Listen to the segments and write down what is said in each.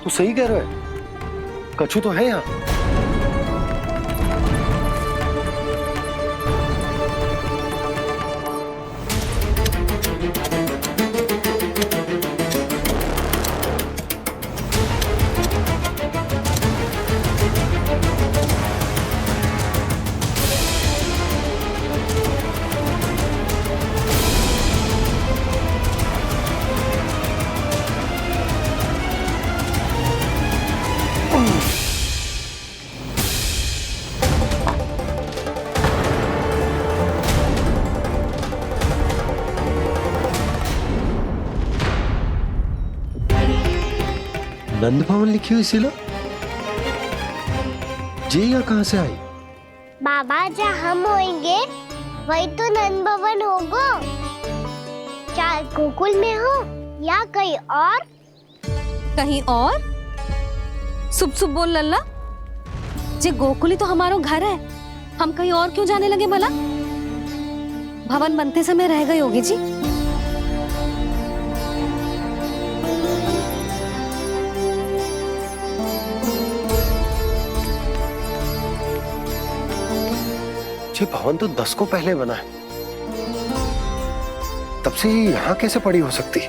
तू सही कह रहा है, कछु तो है यहाँ। नंद भवन लिखी हुई सिला जी यहाँ कहाँ से आई? बाबा जहाँ हम होंगे वही तो नंद भवन होगा। चाहे गोकुल में हो या कहीं और। कहीं और? सुब सुब बोल लल्ला, जे गोकुली तो हमारो घर है, हम कहीं और क्यों जाने लगे भला? भवन बनते समय रह गए होगी जी। ये भवन तो 10 को पहले बना है, तब से यहाँ कैसे पड़ी हो सकती?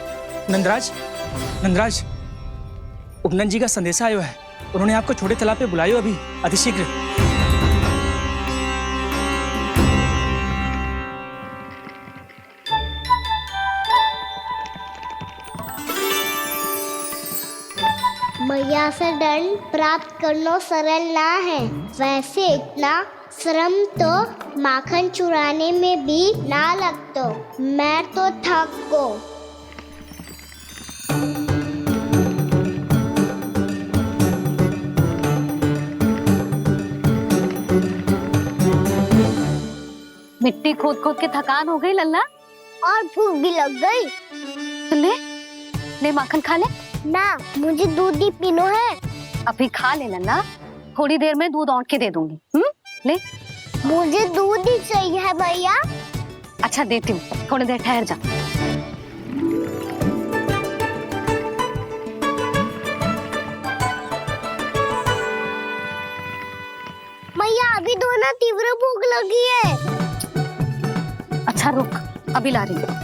नंदराज, नंदराज, उपनंद जी का संदेशा आयो है। उन्होंने आपको छोटे तालाब पे बुलायो अभी, अतिशीघ्र। मैया से दंड प्राप्त करना सरल ना है। वैसे इतना श्रम तो माखन चुराने में भी ना लगता। मैं तो थक गो। मिट्टी खोद खोद के थकान हो गई लल्ला, और भूख भी लग गई। तो ले ले माखन खा ले। ना, मुझे दूध ही पीनो है। अभी खा ले लल्ला, थोड़ी देर में दूध औंट के दे दूंगी। ले। मुझे दूध ही चाहिए भैया। अच्छा देती हूँ, थोड़ी देर ठहर जा। मैया अभी तो ना तीव्र भूख लगी है। अच्छा रुक, अभी ला रही हूँ।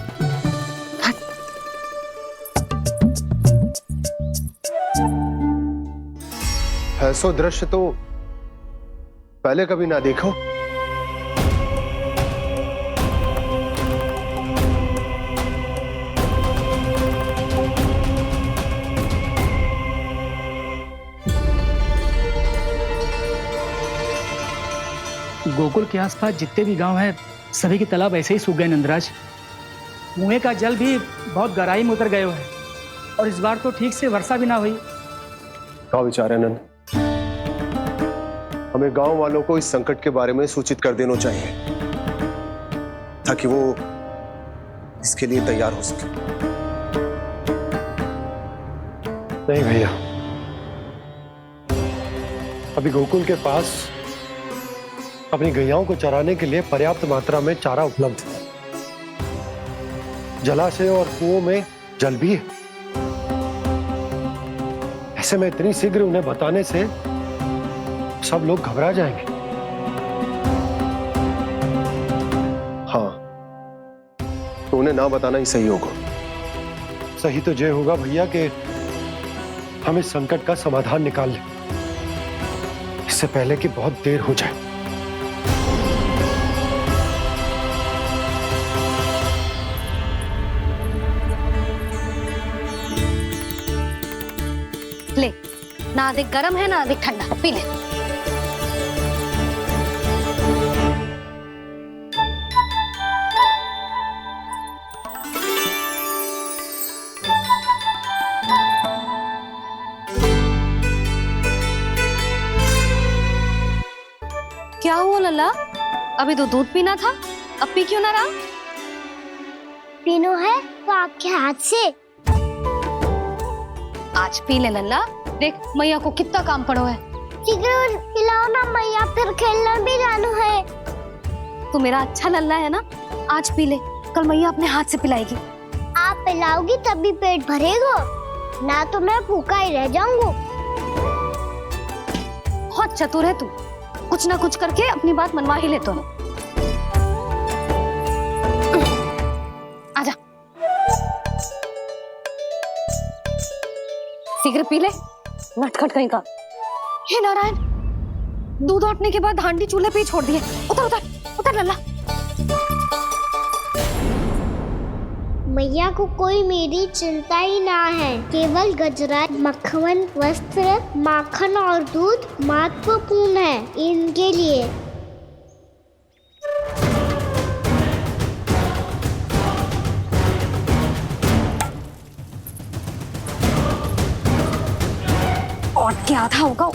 ऐसा दृश्य तो पहले कभी ना देखो। गोकुल के आसपास जितने भी गांव हैं, सभी के तालाब ऐसे ही सूख गए नंदराज। कुएं का जल भी बहुत गहराई में उतर गए है, और इस बार तो ठीक से वर्षा भी ना हुई। क्या विचार है नंद? हमें गांव वालों को इस संकट के बारे में सूचित कर देना चाहिए, ताकि वो इसके लिए तैयार हो सके। नहीं भैया, अभी गोकुल के पास अपनी गैयाओं को चराने के लिए पर्याप्त मात्रा में चारा उपलब्ध है। जलाशय और कुओं में जल भी है। ऐसे में इतनी शीघ्र उन्हें बताने से सब लोग घबरा जाएंगे। हाँ, तो उन्हें ना बताना ही सही होगा। सही तो ये होगा भैया कि हम इस संकट का समाधान निकाल लें, इससे पहले कि बहुत देर हो जाए। ले, ना अधिक गर्म है ना अधिक ठंडा, पी ले। क्या हुआ लल्ला? अभी तो दूध पीना था, अब पी क्यों ना रहा? पीनो है तो आपके हाथ से। आज पी ले लल्ला, देख मैया को कितना काम पड़ो है। शीघ्र पिलाओ ना मैया, फिर खेलना भी जानो है। तू मेरा अच्छा लल्ला है ना, आज पी ले, कल मैया अपने हाथ से पिलाएगी। आप पिलाओगी तभी पेट भरेगा। ना तो मैं भूखा ही रह जाऊंगा। बहुत चतुर है तू, कुछ ना कुछ करके अपनी बात मनवा ही लेता है। आजा, शीघ्र पी ले, नटखट कहीं का। हे नारायण, दूध औटने के बाद हांडी चूल्हे पे ही छोड़ दिए। उतर उतर उतर लल्ला। मैया को कोई मेरी चिंता ही ना है। केवल गजरा, मक्खन, वस्त्र, माखन और दूध महत्वपूर्ण है इनके लिए। और क्या था होगा।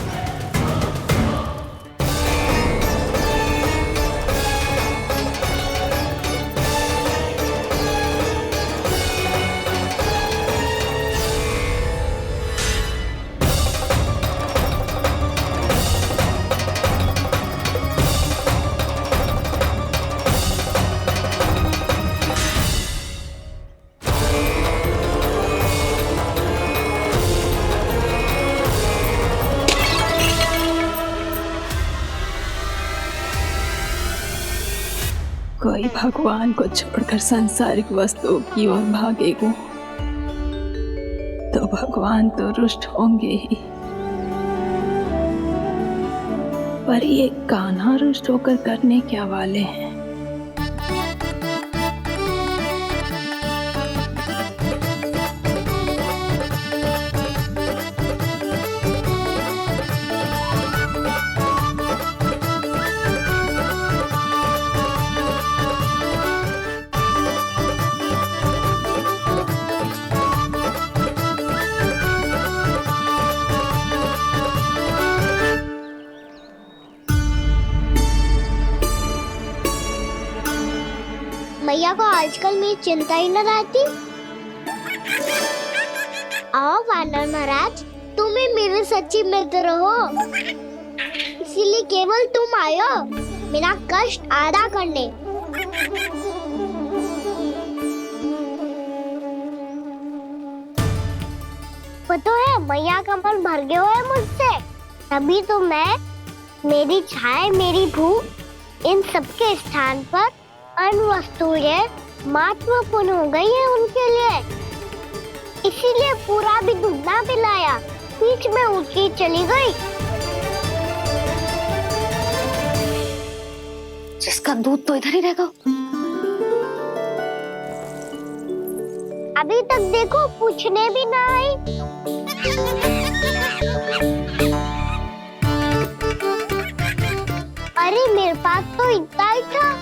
कोई भगवान को छोड़कर सांसारिक वस्तुओं की ओर भागेगा तो भगवान तो रुष्ट होंगे ही, पर ये कान्हा रुष्ट होकर करने क्या वाले हैं। मैया को आजकल मेरी चिंता ही न रहती। आओ वानर महाराज, तुम ही मेरे सच्ची मित्र हो, इसीलिए केवल तुम आयो मेरा कष्ट आधा करने। पता है मैया का मन भर गया है मुझसे, तभी तो मैं, मेरी छाया, मेरी भूख, इन सबके स्थान पर अन्य वस्तुएं महत्वपूर्ण हो गई है उनके लिए। इसीलिए पूरा भी दूध ना पिलाया, बीच में उठ के चली गई। जिसका दूध तो इधर ही रहेगा। अभी तक देखो पूछने भी ना आई। अरे मेरे पास तो इतना ही था।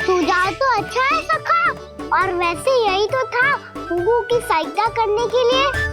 सुझाव तो अच्छा है सखा, और वैसे यही तो था गुगु की सहायता करने के लिए।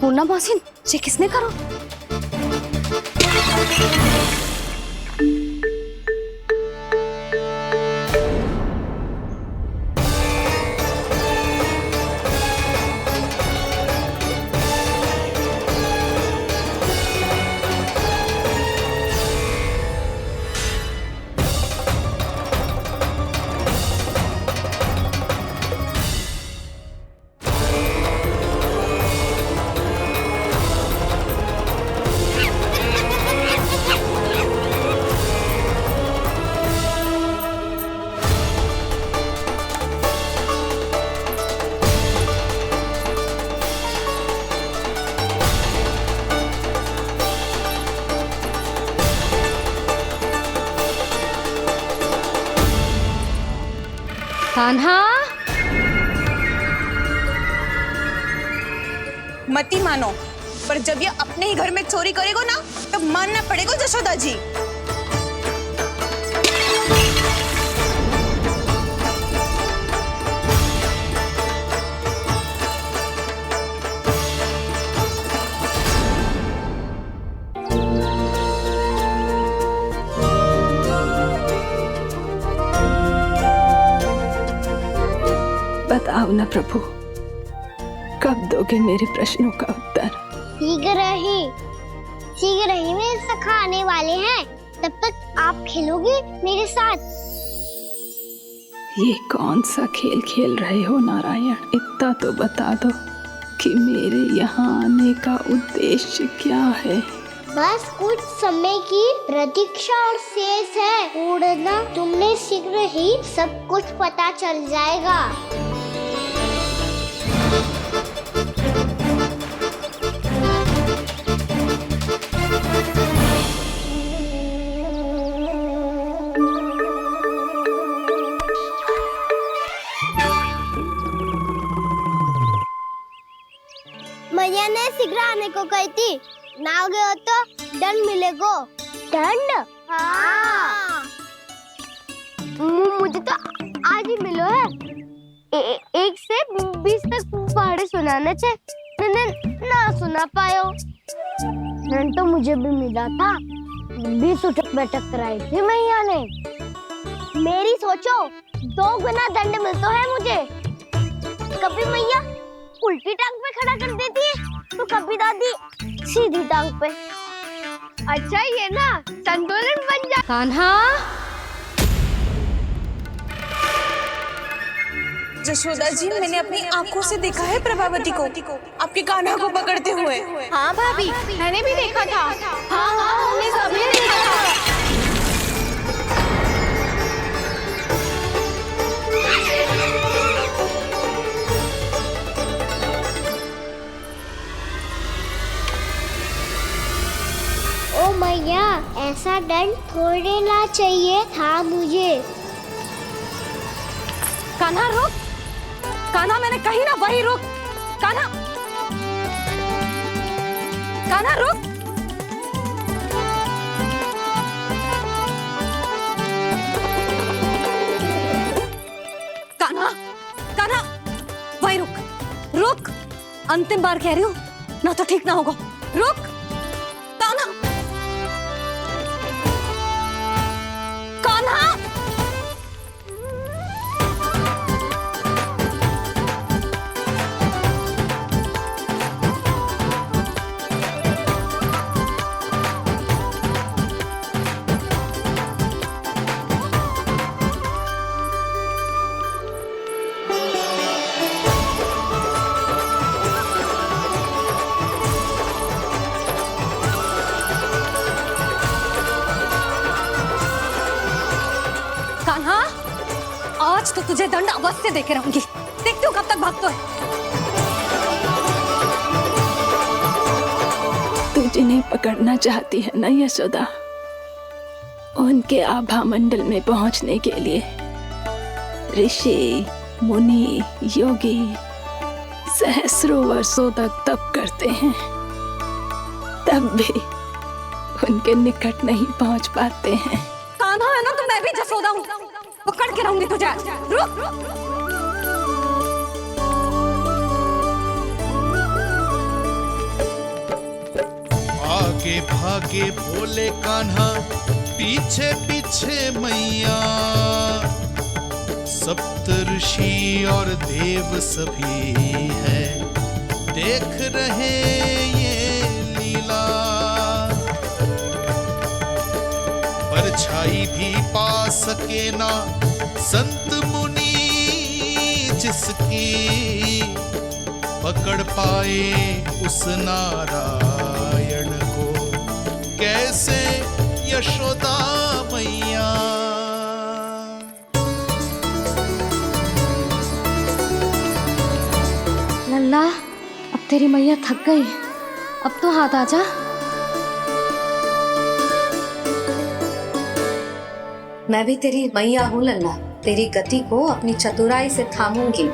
पूर्णा मौसी, ये किसने करो? कान्हा, मत ही मानो, पर जब ये अपने ही घर में चोरी करेगा ना तब मानना पड़ेगा जशोदा जी। बताओ ना प्रभु, कब दोगे मेरे प्रश्नों का उत्तर? शीघ्र ही मेरे सखा आने वाले हैं, तब तक आप खेलोगे मेरे साथ। ये कौन सा खेल खेल रहे हो नारायण? इतना तो बता दो कि मेरे यहाँ आने का उद्देश्य क्या है? बस कुछ समय की प्रतीक्षा और शेष है। उड़ना तुमने शीघ्र ही सब कुछ पता चल जाएगा। मैया ने शीघ्र आने को कही थी, ना हो गए तो दंड मिलेगा। दंड? हाँ। मुझे तो आज ही मिलो है। 1 से 20 तक पहाड़े सुनाने थे, ना सुना पायो। दंड तो मुझे भी मिला था, 20 उठक बैठक कराई थी मैया ने। मेरी सोचो, 2 गुना दंड मिलता है मुझे। कभी मैया उल्टी टांग पे खड़ा कर देती है, तो कभी दादी सीधी टांग पे। अच्छा ये ना संतुलन बन जा। कान्हा, जशोदा जी, मैंने अपनी आंखों से देखा है प्रभावती को आपके कान्हा को पकड़ते हुए। हाँ भाभी, मैंने भी देखा था। हाँ हमने सभी देखा था। ओ मैया, ऐसा दंड थोड़े ना चाहिए था मुझे। कान्हा रुक, कान्हा मैंने कही ना वही रुक। कान्हा, कान्हा रुक। कान्हा, कान्हा वही रुक, रुक। अंतिम बार कह रही हूँ, ना तो ठीक ना होगा। रुक कान्हा, कान्हा। कान्हा, आज तो तुझे दंड अवश्य देके रहूंगी। देखती हूँ कब तक भागता है। तू जिन्हें पकड़ना चाहती है ना यशोदा, उनके आभा मंडल में पहुंचने के लिए ऋषि, मुनि, योगी सहस्रों वर्षों तक तप करते हैं, तब भी उनके निकट नहीं पहुंच पाते हैं। कान्हा है ना, तो मैं भी जसोदा हूँ, पकड़ के रहूंगी तुझे। रुक। आगे भागे भोले कान्हा, पीछे पीछे मैया, सप्त ऋषि और देव सभी है, देख रहे ये लीला। परछाई भी पा सके ना संत मुनि जिसकी, पकड़ पाए उस नारायण को कैसे यशोदा मैया। लल्ला, अब तेरी मैया थक गई, अब तो हाथ आजा। मैं भी तेरी मैया हूँ लल्ला, तेरी गति को अपनी चतुराई से थामूंगी।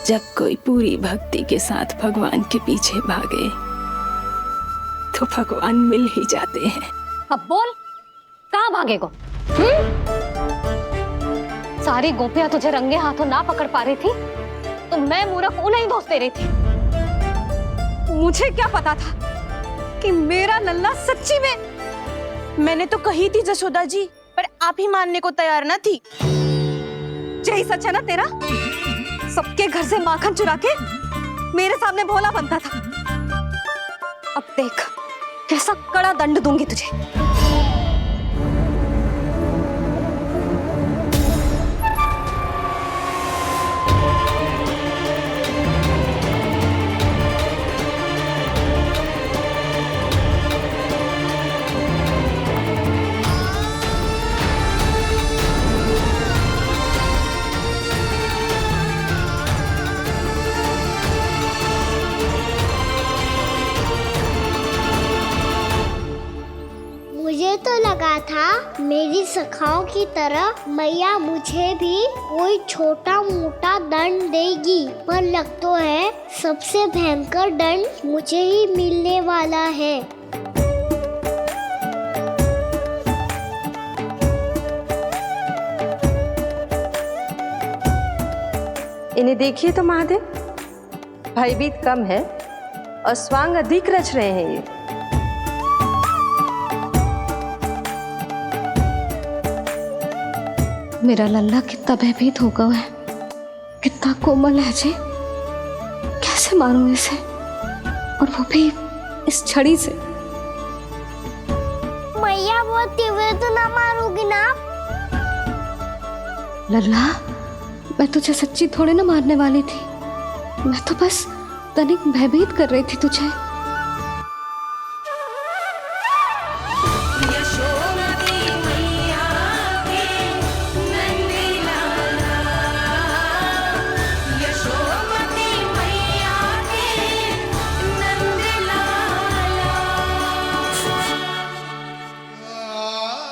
जब कोई पूरी भक्ति के साथ भगवान के पीछे भागे तो भगवान मिल ही जाते हैं। अब बोल, कहाँ भागेगो? सारी गोपियां तुझे रंगे हाथों ना पकड़ पा रही थी तो मैं मूर्ख उन्हें ही दोष दे रही थी। मुझे क्या पता था कि मेरा लल्ला सच्ची में। मैंने तो कही थी जशोदा जी, पर आप ही मानने को तैयार ना थी। यही सच है ना तेरा? सबके घर से माखन चुरा के मेरे सामने भोला बनता था। अब देख कैसा कड़ा दंड दूंगी तुझे। मुझे तो लगा था मेरी सखाओं की तरह मैया मुझे भी कोई छोटा मोटा दंड देगी, पर लग तो है सबसे भयंकर दंड मुझे ही मिलने वाला है। इन्हें देखिए तो महादेव, भयभीत कम है और स्वांग अधिक रच रहे हैं ये। मेरा लल्ला कितना भयभीत होगा है, कितना कोमल है जी। कैसे मारूं इसे, और वो भी इस छड़ी से। मैया बहुत तीव्र तो ना मारोगी ना? लल्ला, मैं तुझे सच्ची थोड़े ना मारने वाली थी। मैं तो बस तनिक भयभीत कर रही थी तुझे।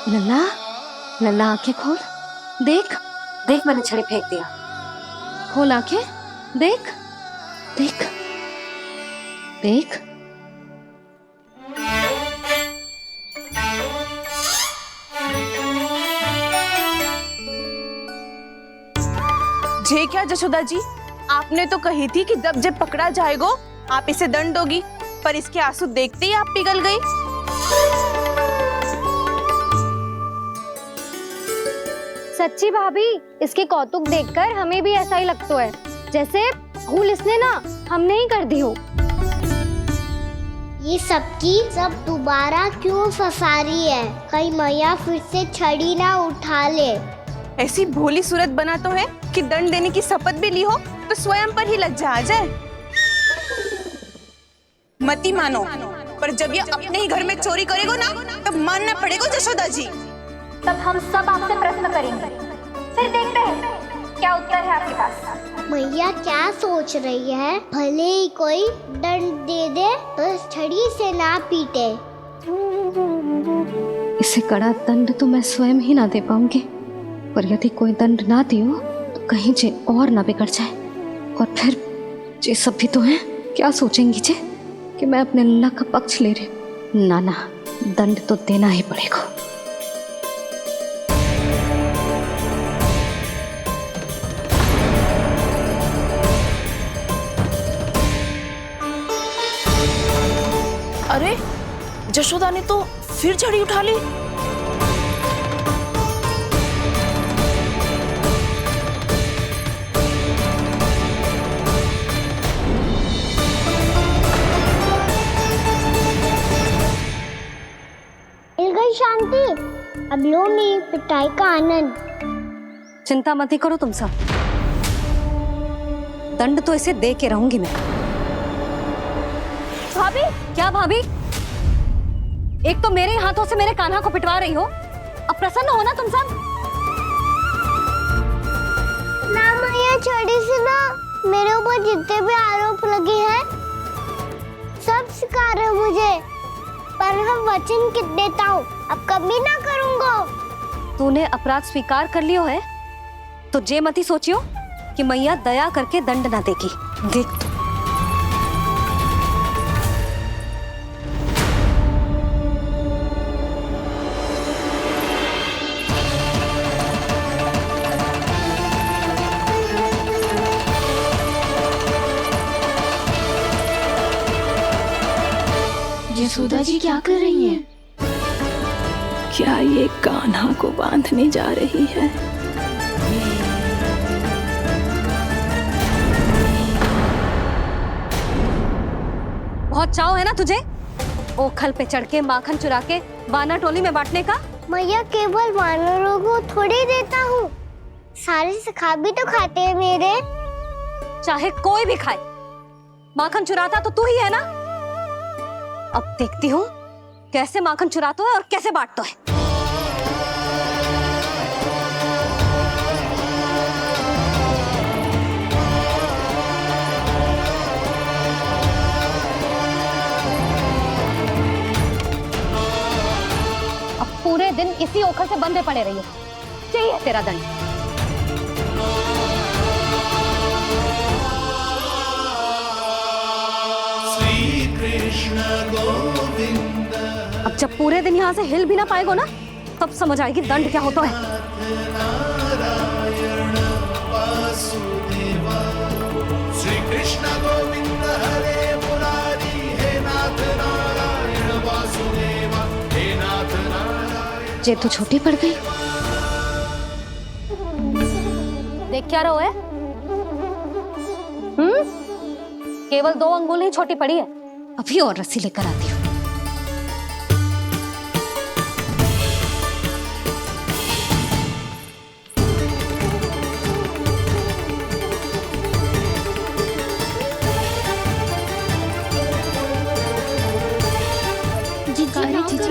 लल्ला, लल्ला आंखें खोल, देख देख मैंने छड़ी फेंक दिया। खोल आंखें, देख देख देख। जे क्या जशोदा जी, आपने तो कही थी कि जब पकड़ा जाएगा आप इसे दंड दोगी, पर इसके आंसू देखते ही आप पिघल गई। सच्ची भाभी, इसके कौतुक देखकर हमें भी ऐसा ही लगता है जैसे भूल इसने ना हमने ही कर दी हो। ये सबकी सब दोबारा क्यों फंसा रही है? कहीं मैया फिर से छड़ी ना उठा ले। ऐसी भोली सूरत बना तो है कि दंड देने की शपथ भी ली हो तो स्वयं पर ही लज्जा आ जाए। मती मानो, पर जब ये अपने ही घर में चोरी करेगा ना तब मानना पड़ेगा जशोदा जी। तब हम सब आपसे प्रश्न करेंगे, फिर देखते हैं क्या उत्तर है आपके पास। मैया क्या सोच रही है? भले ही कोई दंड दे दे तो छड़ी से ना पीटे। इसे कड़ा दंड तो मैं स्वयं ही ना दे पाऊंगी, पर यदि कोई दंड ना दियो तो कहीं जे और ना बिगड़ जाए, और फिर जे सब भी तो हैं, क्या सोचेंगी जे कि मैं अपने लल्ला का पक्ष ले रही हूँ। ना ना, दंड तो देना ही पड़ेगा। अरे जशोदा ने तो फिर छड़ी उठा ली। मिल गई शांति, अब लो नहीं पिटाई का आनंद। चिंता मत ही करो तुम सब, दंड तो इसे दे के रहूंगी मैं। भाभी, क्या भाभी? एक तो मेरे हाथों से मेरे कान्हा को पिटवा रही हो, अब प्रसन्न हो ना तुम सब? ना मैया, छड़ी से ना मेरे ऊपर जितने भी आरोप लगे हैं सब स्वीकार है मुझे, पर हम वचन कित देता हूँ अब कभी ना करूँगा। तूने अपराध स्वीकार कर लियो है तो जे मती सोचियो कि मैया दया करके दंड ना देगी। देख तू। यशोदा जी क्या कर रही हैं? क्या ये कान्हा को बांधने जा रही है? बहुत चाव है ना तुझे ओखल पे चढ़ के माखन चुरा के वानर टोली में बांटने का? मैया केवल वानरों को थोड़ी देता हूँ, सारे सखा भी तो खाते हैं मेरे। चाहे कोई भी खाए, माखन चुराता तो तू ही है ना। अब देखती हूँ कैसे माखन चुराता है और कैसे बांटता है। अब पूरे दिन इसी ओखल से बंधे पड़े रहिए। चाहिए तेरा दंड। श्री कृष्ण गोविंद अब जब पूरे दिन यहाँ से हिल भी ना पाएगो ना, तब समझ आएगी दंड क्या होता है। नारायण वासुदेव श्री कृष्ण गोविंद हरे मुरारी हे नाथ नारायण वासुदेव हे नाथ नारायण। जे तू छोटी पड़ गई। देख क्या रहो है? केवल 2 अंगुल ही छोटी पड़ी है। अभी और रस्सी लेकर आती हूँ।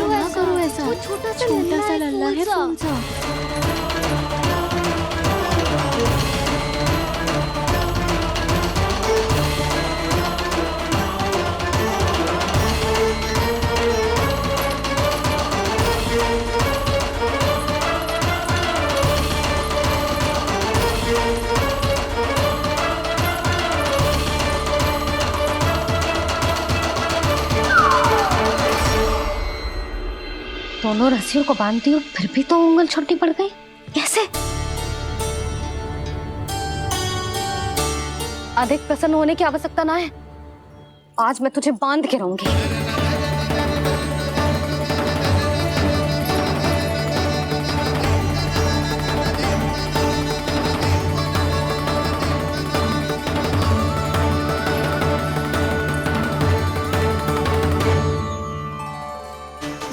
ना करो ऐसा। छोटा सा लल्ला है कौन सा? दोनों रस्सियों को बांधती हूँ, फिर भी तो उंगल छोटी पड़ गई। कैसे? अधिक प्रसन्न होने की आवश्यकता ना है। आज मैं तुझे बांध के रहूंगी।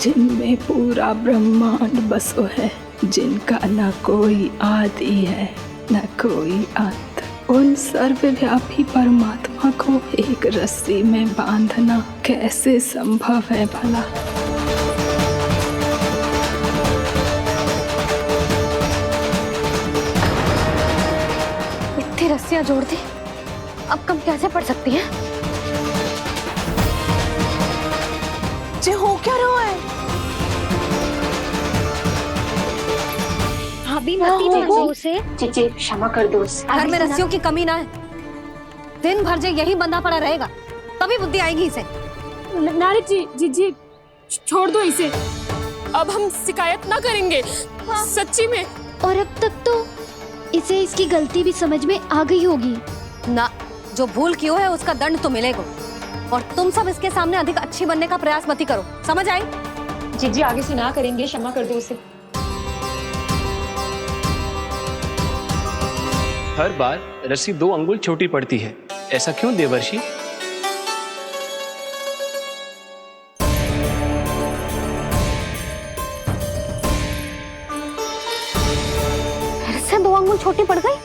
जिनमें पूरा ब्रह्मांड बसो है, जिनका न कोई आदि है न कोई अंत, उन सर्वव्यापी परमात्मा को एक रस्सी में बांधना कैसे संभव है भला? इतनी रस्सियां जोड़ दी, अब कम कैसे पड़ सकती है? जे हो क्या रहा है? भाभी मत दो उसे। चीची क्षमा कर दो उसे। घर में रस्सियों की कमी ना है। दिन भर जे यही बंधा पड़ा रहेगा, तभी बुद्धि आएगी इसे। नारी जी छोड़ दो इसे। अब हम शिकायत ना करेंगे। सच्ची में। और अब तक तो इसे इसकी गलती भी समझ में आ गई होगी ना। जो भूल की है उसका दंड तो मिलेगा। और तुम सब इसके सामने अधिक अच्छी बनने का प्रयास मत ही करो, समझ आई? जी आगे से ना करेंगे, क्षमा कर दो उसे। हर बार रस्सी 2 अंगुल छोटी पड़ती है, ऐसा क्यों देवर्षि? फिर से 2 अंगुल छोटी पड़ गई?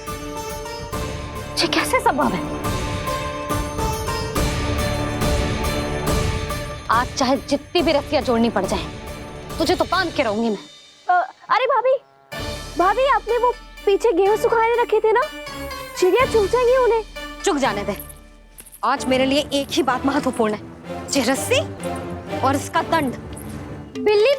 ये कैसे संभव है? आज चाहे जितनी भी रस्सियां जोड़नी पड़ जाए, तुझे तो बांध के रहूंगी मैं। अरे भाभी आपने वो पीछे गेहूं सुखाने रखे थे ना, चिड़िया चुग जाएंगी उन्हें। चुग जाने दे। आज मेरे लिए एक ही बात महत्वपूर्ण है, ये रस्सी और इसका दंड। बिल्ली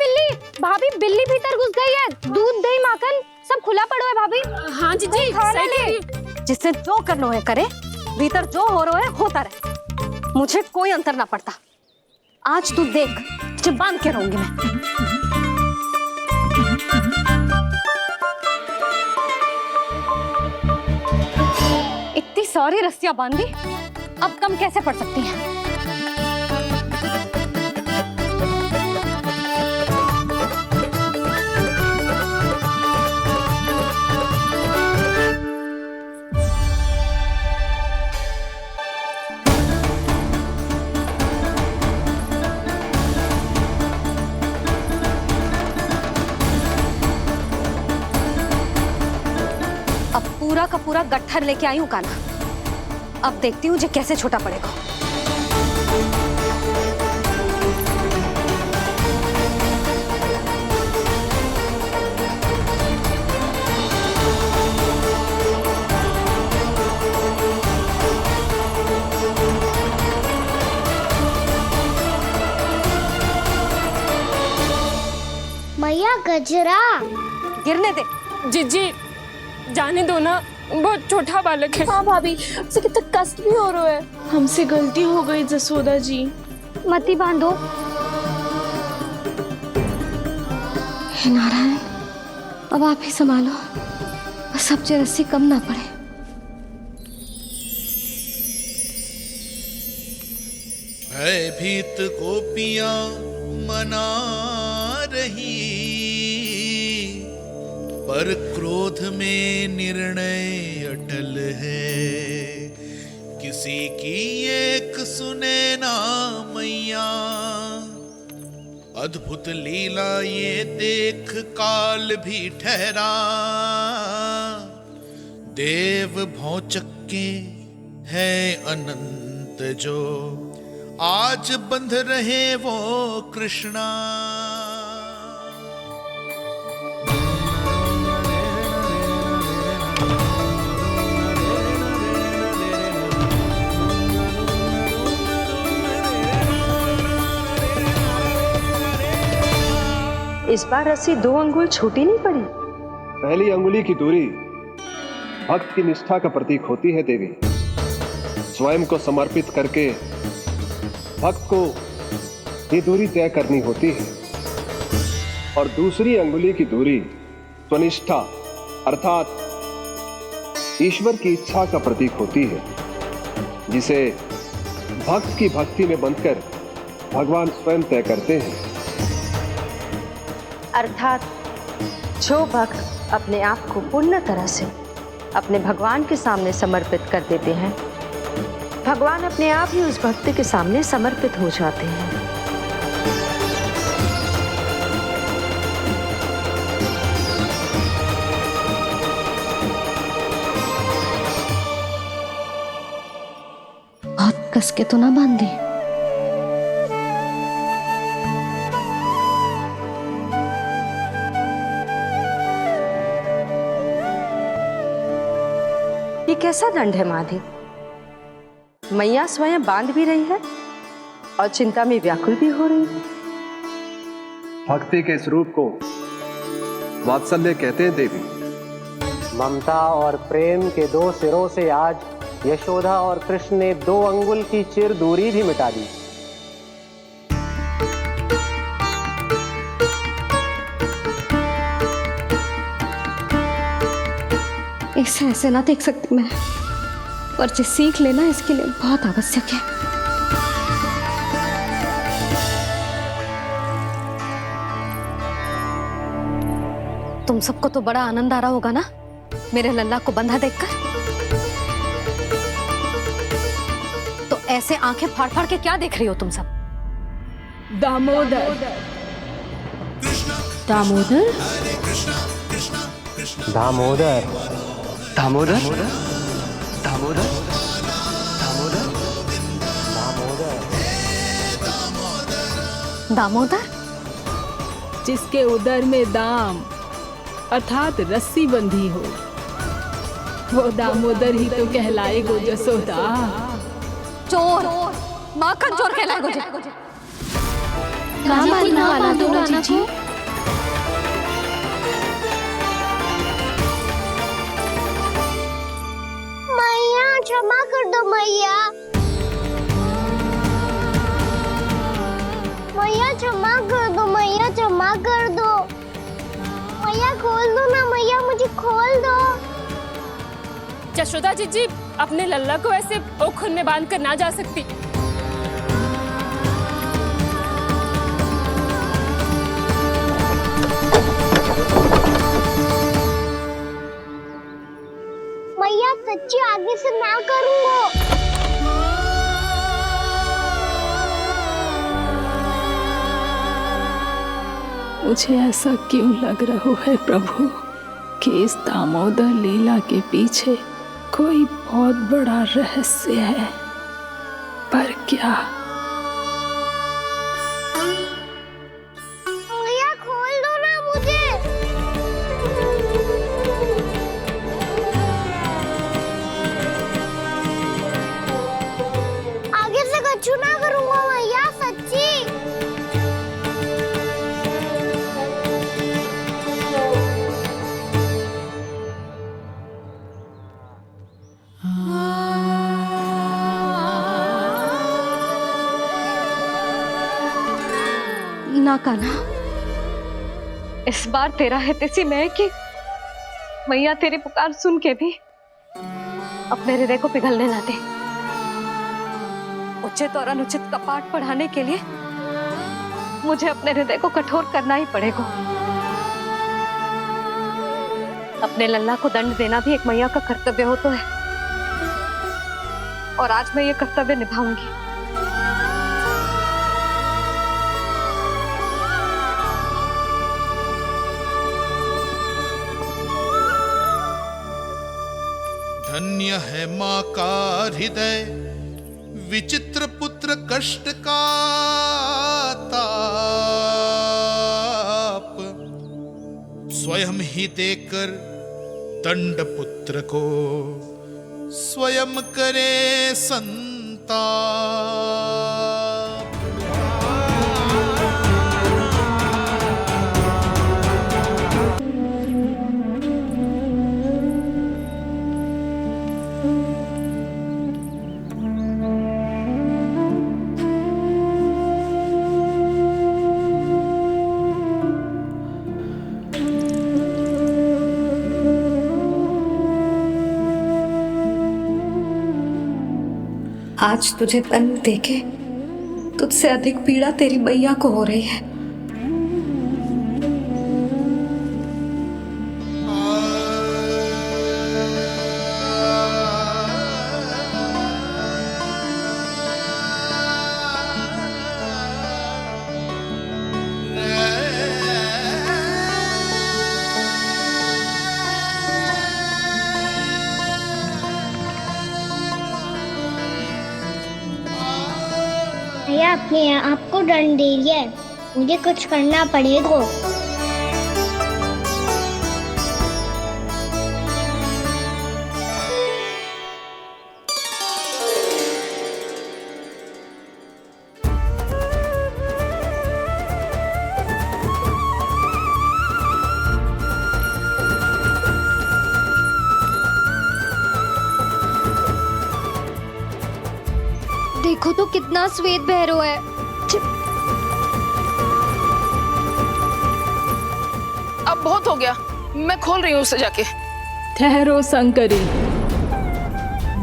भाभी, बिल्ली भीतर घुस गई है। दूध दही माखन सब खुला पड़ा है भाभी। हाँ जी सही कह रही है। जिसने जो करना है करे, भीतर जो हो रहा है होता रहे, मुझे कोई अंतर ना पड़ता। आज तू देख, तुझे बांध के रहूंगी मैं। इतनी सारी रस्सियां बांधी, अब कम कैसे पड़ सकती हैं? पूरा का पूरा गट्ठर लेके आई हूं कान्हा। अब देखती हूँ जे कैसे छोटा पड़ेगा। मैया गजरा गिरने दे। जीजी जाने दो ना, बहुत छोटा बालक है। हाँ भाभी, उसे कितना कष्ट भी हो रहा है। हमसे गलती हो गई जसोदा जी। मती बांधो। हे नारायण, अब आप ही संभालो, बस अब जे रस्सी कम ना पड़े। भयभीत गोपियां मना रही, पर क्रोध में निर्णय अटल है। किसी की एक सुने ना मैया, अद्भुत लीला ये देख काल भी ठहरा। देव भौचक्के है अनंत जो, आज बंध रहे वो कृष्णा। इस बार रस्सी 2 अंगुल छोटी नहीं पड़ी। पहली अंगुली की दूरी भक्त की निष्ठा का प्रतीक होती है देवी। स्वयं को समर्पित करके भक्त को ये दूरी तय करनी होती है, और दूसरी अंगुली की दूरी स्वनिष्ठा अर्थात ईश्वर की इच्छा का प्रतीक होती है, जिसे भक्त की भक्ति में बंधकर भगवान स्वयं तय करते हैं। अर्थात जो भक्त अपने आप को पूर्ण तरह से अपने भगवान के सामने समर्पित कर देते हैं, भगवान अपने आप ही उस भक्त के सामने समर्पित हो जाते हैं। बहुत कस के तो ना बांधी। ये कैसा दंड है माधे? मैया स्वयं बांध भी रही है और चिंता में व्याकुल भी हो रही है। भक्ति के स्वरूप को वात्सल्य कहते हैं देवी। ममता और प्रेम के 2 सिरों से आज यशोदा और कृष्ण ने 2 अंगुल की चिर दूरी भी मिटा दी। इसे ऐसे ना देख सकती मैं, पर जो सीख लेना इसके लिए बहुत आवश्यक है। तुम सबको तो बड़ा आनंद आ रहा होगा ना मेरे लल्ला को बंधा देखकर। तो ऐसे आंखें फाड़ फाड़ के क्या देख रही हो तुम सब? दामोदर दामोदर दामोदर दामोदर दामोदर दामोदर, जिसके उदर में दाम अर्थात रस्सी बंधी हो, वो दामोदर ही तो कहलाएगो जसोदा। चोर, माखन चोर कहलाएगो जे। कहाँ मारना वाला तो जीजी? क्षमा कर दो मैया। मैया क्षमा कर दो, मैया क्षमा कर दो। मैया खोल दो ना मैया, मुझे खोल दो। यशोदा जीजी अपने लल्ला को ऐसे ओखुन में बांध कर ना जा सकती। मैया सच्ची आगे से ना करूँगा। मुझे ऐसा क्यों लग रहा है प्रभु कि इस दामोदर लीला के पीछे कोई बहुत बड़ा रहस्य है, पर क्या? मैया खोल दो ना मुझे। आगे से कछु ना करूँगा मैया, सच्ची। ना कान्हा, इस बार तेरा है तेसी मैं कि मैया तेरी पुकार सुन के भी अपने हृदय को पिघलने ना दे। उचित और अनुचित कपाट पढ़ाने के लिए मुझे अपने हृदय को कठोर करना ही पड़ेगा। अपने लल्ला को दंड देना भी एक मैया का कर्तव्य हो तो है, और आज मैं ये कर्तव्य निभाऊंगी। धन्य है माँ का हृदय, विचित्र पुत्र कष्ट का ताप, स्वयं ही देकर दंड पुत्र को स्वयं करे संताप। आज तुझे दंड देके तुझसे अधिक पीड़ा तेरी मैया को हो रही है। भैया अपने आपको दंड दे रही है, मुझे कुछ करना पड़ेगा। देखो तो कितना श्वेत बहरो है। अब बहुत हो गया, मैं खोल रही हूँ उसे जाके। ठहरो शंकरी,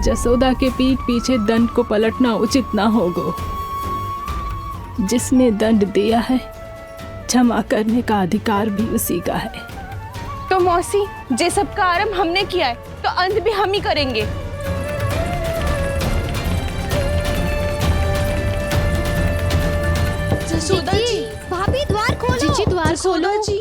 जसोदा के पीठ पीछे दंड को पलटना उचित ना होगा। जिसने दंड दिया है, क्षमा करने का अधिकार भी उसी का है। तो मौसी, जे सब का आरंभ हमने किया है तो अंत भी हम ही करेंगे। जसोदा जी, भाभी द्वार खोलो। जीजी द्वार खोलो। जी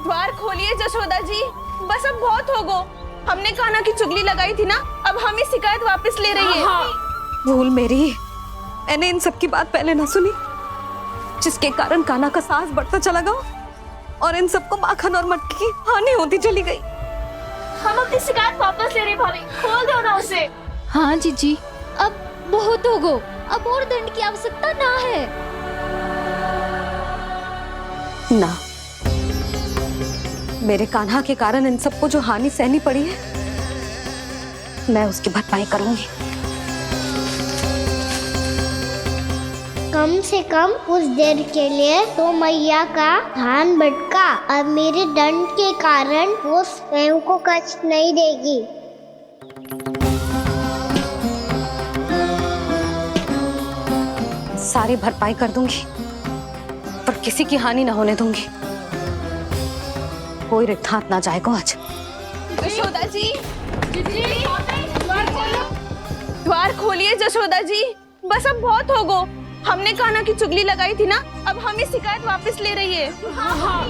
द्वार खोलिए जसोदा जी, बस अब बहुत हो गो। हमने कान्हा की चुगली लगाई थी ना, अब हम ही शिकायत वापस ले रही है। भूल मेरी, मैंने इन सब की बात पहले ना सुनी, जिसके कारण कान्हा का साहस बढ़ता चला गया और इन सबको माखन और मटकी की हानि होती चली गई। हम अपनी शिकायत वापस ले रहे भाभी, खोल दो ना उसे। हाँ जीजी, अब बहुत हो गो, अब और दंड की आवश्यकता ना है। ना, मेरे कान्हा के कारण इन सबको जो हानि सहनी पड़ी है, मैं उसकी भरपाई करूंगी। कम से कम कुछ देर के लिए तो मैया का ध्यान भटका और मेरे दंड के कारण वो स्वयं को कष्ट नहीं देगी। सारी भरपाई कर दूंगी, पर किसी की हानि ना होने दूंगी। कोई रिक्त हाथ ना जाएगा आज। जशोदा जी, द्वार खोलिए जशोदा जी। बस अब बहुत हो गो। हमने कान्हा की चुगली लगाई थी ना, अब हमें शिकायत वापस ले रही है। हाँ,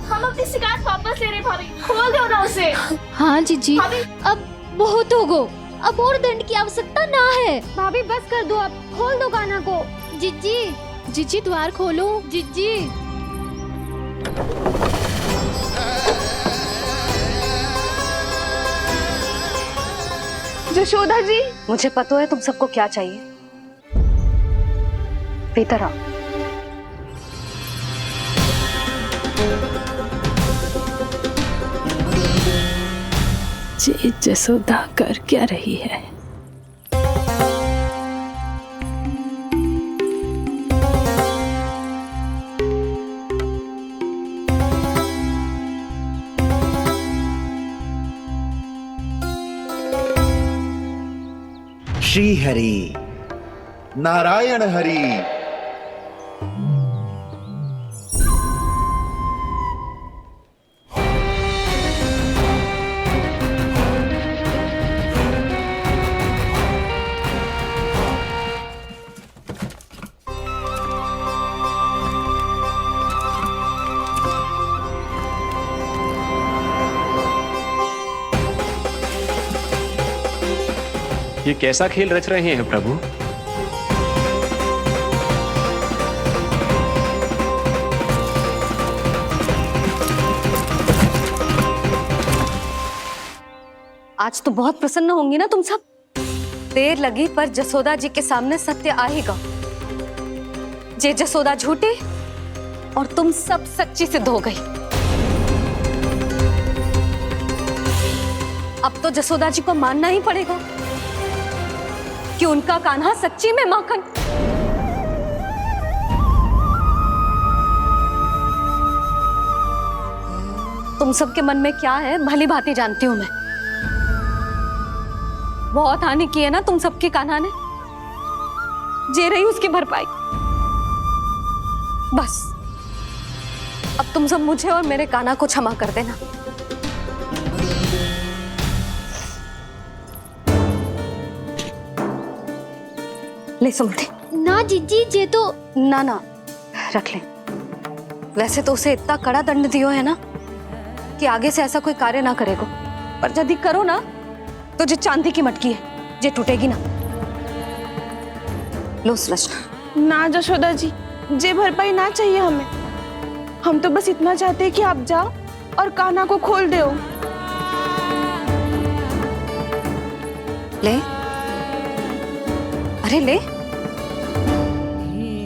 हम अपनी शिकायत वापस ले रहे भाभी, खोल दो ना उसे। हाँ जीजी, अब बहुत हो गो, अब और दंड की आवश्यकता ना है। भाभी बस कर दो, अब खोल दो कान्हा को। जीजी, जीजी द्वार खोलो जीजी। जशोदा जी, मुझे पता है तुम सबको क्या चाहिए। भीतर आओ। जी जसोदा कर क्या रही है? श्री हरि नारायण हरि। ये कैसा खेल रच रहे हैं प्रभु? आज तो बहुत प्रसन्न होंगी ना तुम सब। देर लगी पर जसोदा जी के सामने सत्य आएगा। जे जसोदा झूठी और तुम सब सच्ची सिद्ध हो गई। अब तो जसोदा जी को मानना ही पड़ेगा कि उनका कान्हा सच्ची में माखन। तुम सबके मन में क्या है भली भांति जानती हूं मैं। बहुत हानि की है ना तुम सबके कान्हा ने, जे रही उसकी भरपाई। बस अब तुम सब मुझे और मेरे कान्हा को क्षमा कर देना। ले सुमति। ना जीजी, जे तो ना ना रख ले। वैसे तो उसे इतना कड़ा दंड दियो है ना कि आगे से ऐसा कोई कार्य ना करेगा, पर यदि करो ना तो जो चांदी की मटकी है जे टूटेगी ना। लो सुलक्षणा। ना जशोदा जी, जे भरपाई ना चाहिए हमें। हम तो बस इतना चाहते हैं कि आप जाओ और कान्हा को खोल दो। ले, अरे ले।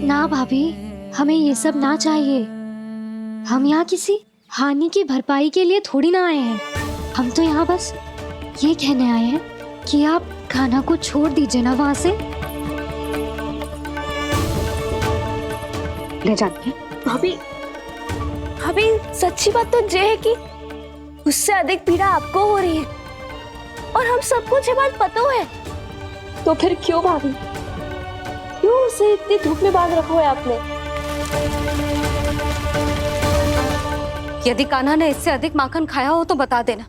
ना भाभी, हमें ये सब ना चाहिए। हम यहाँ किसी हानि की भरपाई के लिए थोड़ी ना आए हैं। हम तो यहाँ बस ये कहने आए हैं कि आप कान्हा को छोड़ दीजिए ना वहां से। ले जाते भाभी, भाभी सच्ची बात तो ये है कि उससे अधिक पीड़ा आपको हो रही है और हम सबको ये बात पता है। तो फिर क्यों भाभी, क्यों उसे इतनी धूप में बांध रखा है आपने? यदि कान्हा ने इससे अधिक माखन खाया हो तो बता देना,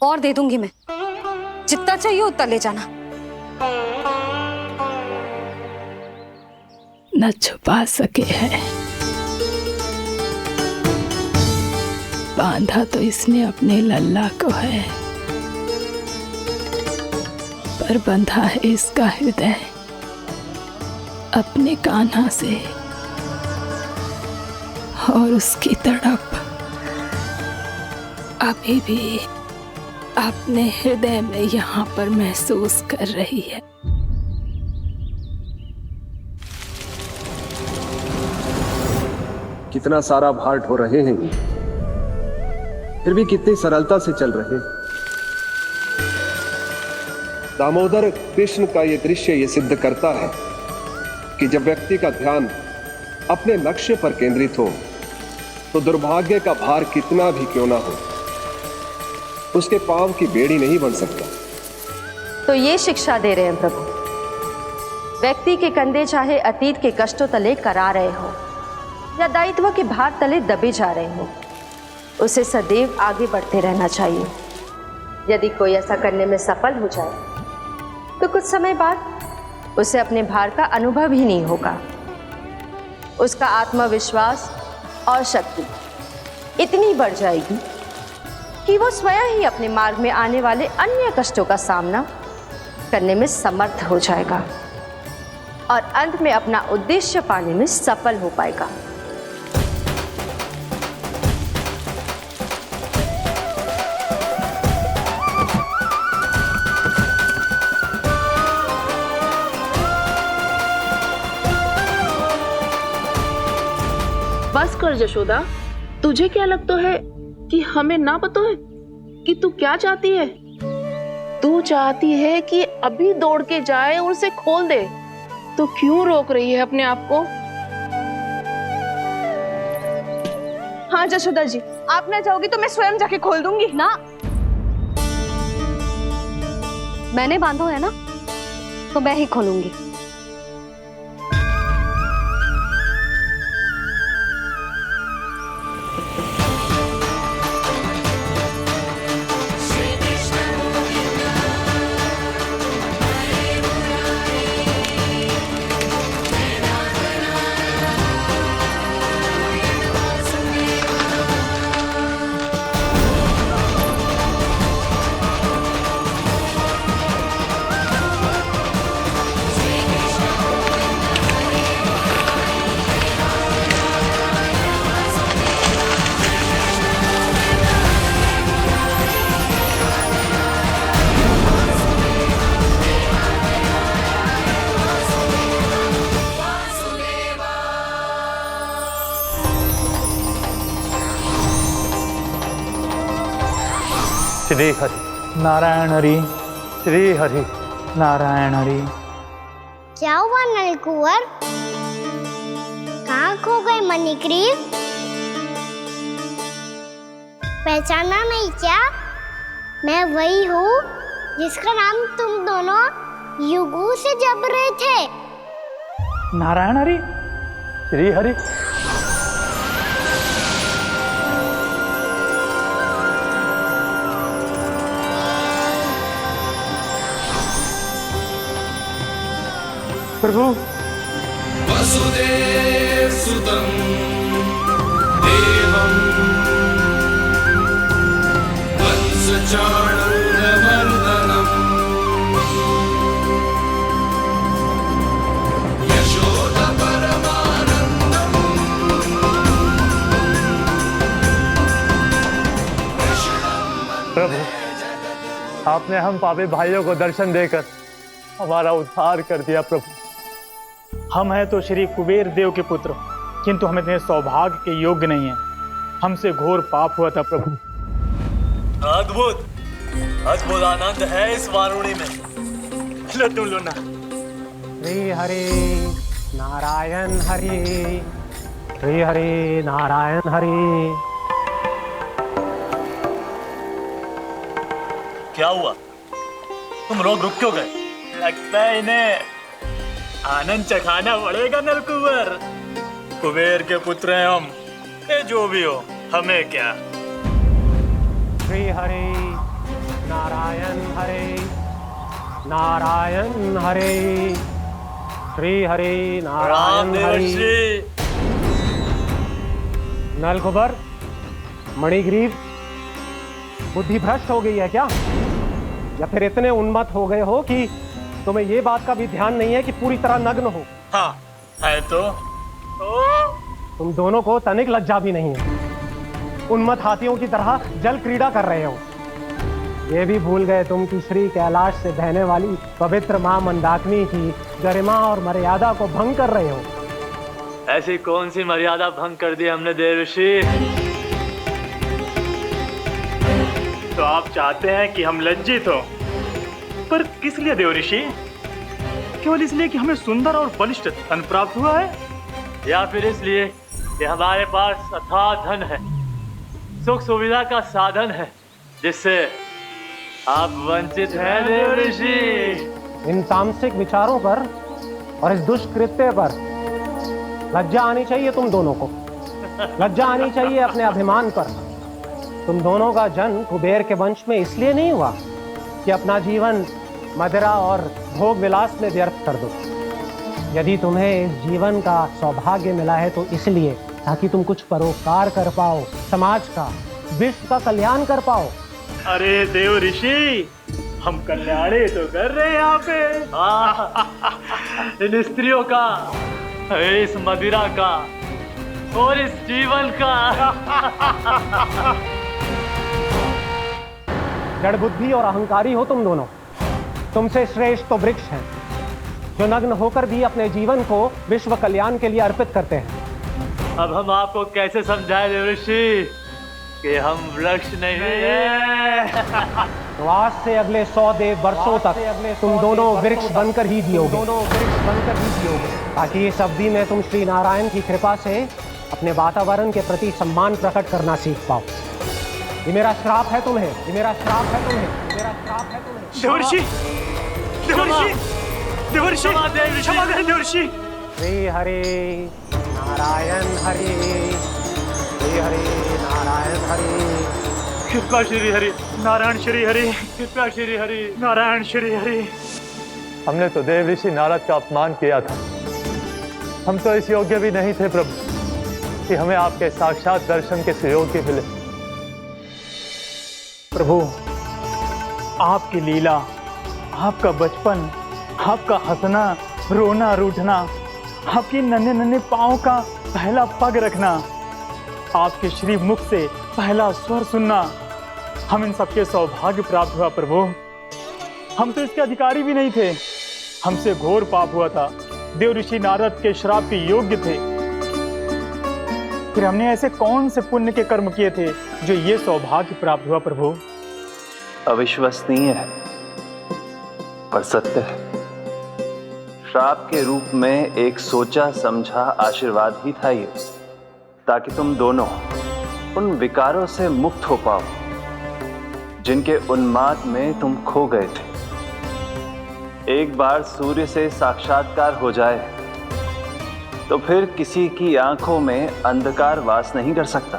और दे दूंगी मैं। जितना चाहिए उतना ले जाना। न छुपा सके है, बांधा तो इसने अपने लल्ला को है, पर बंधा है इसका हृदय अपने कान्हा से। और उसकी तड़प अभी भी अपने हृदय में यहाँ पर महसूस कर रही है। कितना सारा भार ढो रहे हैं। फिर भी कितनी सरलता से चल रहे। दामोदर कृष्ण का ये दृश्य ये सिद्ध करता है कि जब व्यक्ति का ध्यान अपने लक्ष्य पर केंद्रित हो तो दुर्भाग्य का भार कितना भी क्यों ना हो, उसके पांव की बेड़ी नहीं बन सकता। तो ये शिक्षा दे रहे हैं प्रभु, व्यक्ति के कंधे चाहे अतीत के कष्टों तले करा रहे हो या दायित्व के भार तले दबे जा रहे हो, उसे सदैव आगे बढ़ते रहना चाहिए। यदि कोई ऐसा करने में सफल हो जाए तो कुछ समय बाद उसे अपने भार का अनुभव ही नहीं होगा। उसका आत्मविश्वास और शक्ति इतनी बढ़ जाएगी कि वो स्वयं ही अपने मार्ग में आने वाले अन्य कष्टों का सामना करने में समर्थ हो जाएगा और अंत में अपना उद्देश्य पाने में सफल हो पाएगा। बस कर यशोदा, तुझे क्या लगता है कि हमें ना पता है कि तू क्या चाहती है? तू चाहती है कि अभी दौड़ के जाए और उसे खोल दे, तो क्यों रोक रही है अपने आप को? हाँ यशोदा जी, आप ना जाओगी तो मैं स्वयं जाके खोल दूंगी। ना, मैंने बांधो है ना, तो मैं ही खोलूंगी। श्री हरि नारायण हरि, श्री हरि नारायण हरि। क्या हुआ नलकुंवर? कहाँ खो गए मणिग्रीव? पहचाना नहीं क्या? मैं वही हूँ जिसका नाम तुम दोनों युगों से जप रहे थे। नारायण हरि, श्री हरि। प्रभु, वसुदेव सुतं देवं वत्सचाणूरमर्दनम् यशोदा परमानन्दम् प्रभु, आपने हम पापी भाइयों को दर्शन देकर हमारा उद्धार कर दिया। प्रभु, हम हैं तो श्री कुबेर देव के पुत्र, किंतु हम इतने सौभाग्य के योग्य नहीं हैं। हमसे घोर पाप हुआ था प्रभु। अद्भुत अद्भुत आनंद है इस वारुणी में। लो तुम लो ना। श्री हरि नारायण हरि, श्री हरि नारायण हरि। क्या हुआ? तुम लोग रुक क्यों गए? लगता है इन्हें आनंद चखाना पड़ेगा नलकुंवर। कुबेर के पुत्र हैं हम, ये जो भी हो हमें क्या। श्री हरि नारायण हरि, नारायण हरि, श्री हरि नारायण हरि। नलकुबर, मणिग्रीव, बुद्धि भ्रष्ट हो गई है क्या? या फिर इतने उन्मत्त हो गए हो कि तुम्हें ये बात का भी ध्यान नहीं है कि पूरी तरह नग्न हो? हाँ है तो तुम दोनों को तनिक लज्जा भी नहीं है। उन्मत्त हाथियों की तरह जल क्रीड़ा कर रहे हो। ये भी भूल गए तुम कि श्री कैलाश से बहने वाली पवित्र मां मंदाकिनी की गरिमा और मर्यादा को भंग कर रहे हो। ऐसी कौन सी मर्यादा भंग कर दी हमने देवर्षि? आप चाहते हैं कि हम लज्जित हो, पर किस लिए देव ऋषि? केवल इसलिए कि हमें सुंदर और बलिष्ठ धन प्राप्त हुआ है, या फिर इसलिए कि हमारे पास अथाह धन है, सुख सुविधा का साधन है, जिससे आप वंचित हैं देव ऋषि? इन तामसिक विचारों पर और इस दुष्कृत्य पर लज्जा आनी चाहिए तुम दोनों को। लज्जा आनी चाहिए अपने अभिमान पर। तुम दोनों का जन्म कुबेर के वंश में इसलिए नहीं हुआ कि अपना जीवन मदिरा और भोग विलास में व्यर्थ कर दो। यदि तुम्हें इस जीवन का सौभाग्य मिला है तो इसलिए ताकि तुम कुछ परोपकार कर पाओ, समाज का, विश्व का कल्याण कर पाओ। अरे देव ऋषि, हम कल्याणी तो कर रहे हैं यहाँ पे। इन स्त्रियों का, इस मदिरा का और इस जीवन का। जड़ बुद्धि और अहंकारी हो तुम दोनों। तुमसे श्रेष्ठ तो वृक्ष हैं, जो नग्न होकर भी अपने जीवन को विश्व कल्याण के लिए अर्पित करते हैं। अब हम आपको कैसे समझाएं देव ऋषि कि हम वृक्ष नहीं हैं? तो आज से अगले 100 देव वर्षों तक तुम दोनों वृक्ष बनकर ही जियोगे, ताकि इस अवधि में तुम श्री नारायण की कृपा से अपने वातावरण के प्रति सम्मान प्रकट करना सीख पाओ। ये मेरा श्राप है तुम्हें, ये मेरा श्राप है तुम्हें, ये मेरा श्राप है तुम्हें। देवर्षि, देवर्षि, देवर्षि, क्षमा करें देवर्षि। श्री हरि नारायण हरि, श्री हरि नारायण हरि। कृपा श्री हरि नारायण श्री हरि, कृपा श्री हरि नारायण श्री हरि। हमने तो देव ऋषि नारद का अपमान किया था। हम तो इस योग्य भी नहीं थे प्रभु कि हमें आपके साक्षात दर्शन के सुयोग्य मिले। प्रभु, आपकी लीला, आपका बचपन, आपका हंसना, रोना, रूठना, आपकी नन्हे नन्हे पाँव का पहला पग रखना, आपके श्री मुख से पहला स्वर सुनना, हम इन सबके सौभाग्य प्राप्त हुआ प्रभु। हम तो इसके अधिकारी भी नहीं थे। हमसे घोर पाप हुआ था, देव ऋषि नारद के श्राप के योग्य थे। फिर हमने ऐसे कौन से पुण्य के कर्म किए थे जो ये सौभाग्य प्राप्त हुआ प्रभु? अविश्वसनीय है पर सत्य है। श्राप के रूप में एक सोचा समझा आशीर्वाद ही था ये, ताकि तुम दोनों उन विकारों से मुक्त हो पाओ जिनके उन्माद में तुम खो गए थे। एक बार सूर्य से साक्षात्कार हो जाए तो फिर किसी की आंखों में अंधकार वास नहीं कर सकता।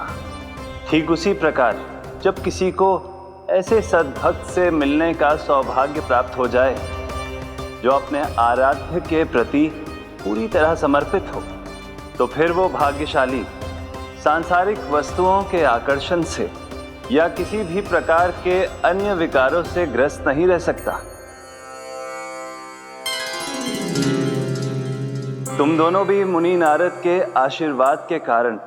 ठीक उसी प्रकार जब किसी को ऐसे सद्भक्त से मिलने का सौभाग्य प्राप्त हो जाए जो अपने आराध्य के प्रति पूरी तरह समर्पित हो, तो फिर वो भाग्यशाली सांसारिक वस्तुओं के आकर्षण से या किसी भी प्रकार के अन्य विकारों से ग्रस्त नहीं रह सकता। तुम दोनों भी मुनि नारद के आशीर्वाद के कारण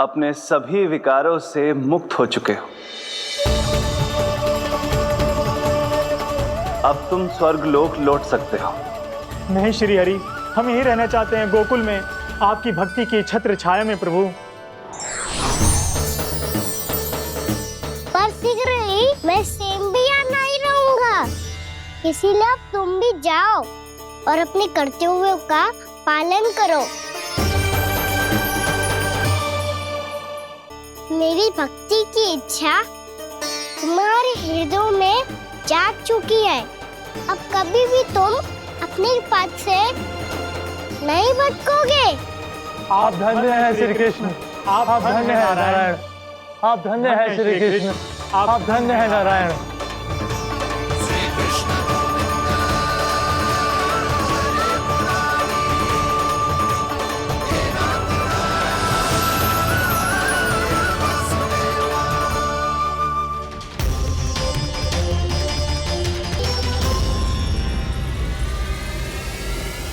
अपने सभी विकारों से मुक्त हो चुके हो। अब तुम स्वर्गलोक लौट सकते हो। नहीं श्री हरि, हम यही रहना चाहते हैं गोकुल में, आपकी भक्ति की छत्र छाया में प्रभु। पर शीघ्र ही मैं सेम्बिया नहीं रहूंगा, इसीलिए अब तुम भी जाओ और अपने कर्तव्यों का पालन करो। मेरी भक्ति की इच्छा तुम्हारे हृदयों में जाग चुकी है। अब कभी भी तुम अपने पद से नहीं भटकोगे। आप धन्य हैं श्री कृष्ण, आप धन्य हैं नारायण, आप धन्य हैं श्री कृष्ण, आप धन्य हैं नारायण।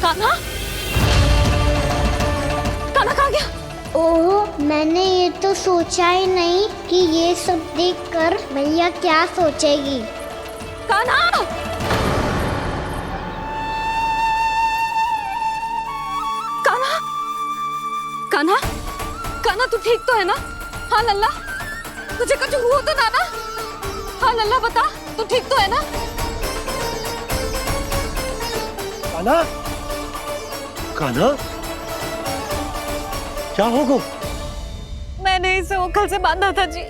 कान्हा, कान्हा कहाँ गया? ओह, मैंने ये तो सोचा ही नहीं कि ये सब देखकर भैया क्या सोचेगी। कान्हा! कान्हा! कान्हा! कान्हा तू ठीक तो है ना? हाँ लल्ला, तुझे कुछ हुआ तो ना? हाँ लल्ला बता, तू ठीक तो है ना? कान्हा, कान्हा, क्या होगा? मैंने इसे ओखल से बांधा था जी,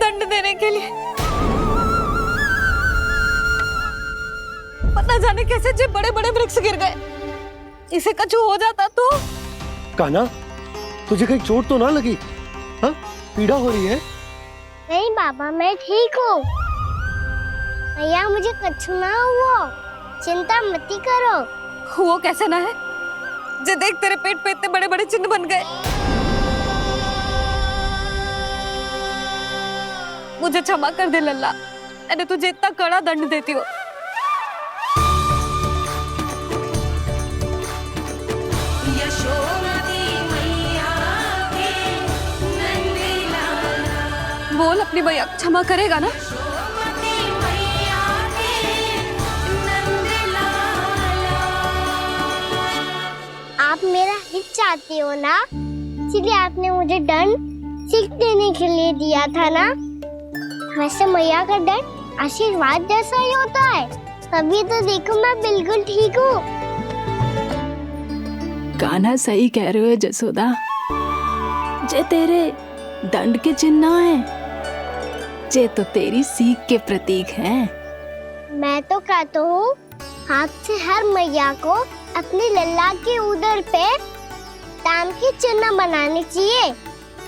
दंड देने के लिए। पता जाने कैसे जे बड़े बड़े वृक्ष गिर गए, इसे कछु हो जाता तो। कान्हा, तुझे कहीं चोट तो ना लगी? हाँ, पीड़ा हो रही है? नहीं बाबा, मैं ठीक हूँ। भैया मुझे कछु ना हुआ, चिंता मत करो। वो कैसे ना है, जे देख तेरे पेट पे इतने बड़े बड़े चिन्ह बन गए। मुझे क्षमा कर दे लल्ला, मैंने तुझे इतना कड़ा दंड देती हो। बोल अपनी भैया क्षमा करेगा ना? आप मेरा हित चाहते हो ना, इसलिए आपने मुझे दंड सीख देने के लिए दिया था ना। वैसे मैया का दंड आशीर्वाद जैसा ही होता है, तभी तो देखो मैं बिल्कुल ठीक हूँ। कान्हा सही कह रहे हो जसोदा, जे तेरे दंड के चिन्ह ना है, जे तो तेरी सीख के प्रतीक हैं। मैं तो कहता हूँ हाथ से हर मैया को अपनी लल्ला के उदर पे ताम के चिन्ह बनाने चाहिए,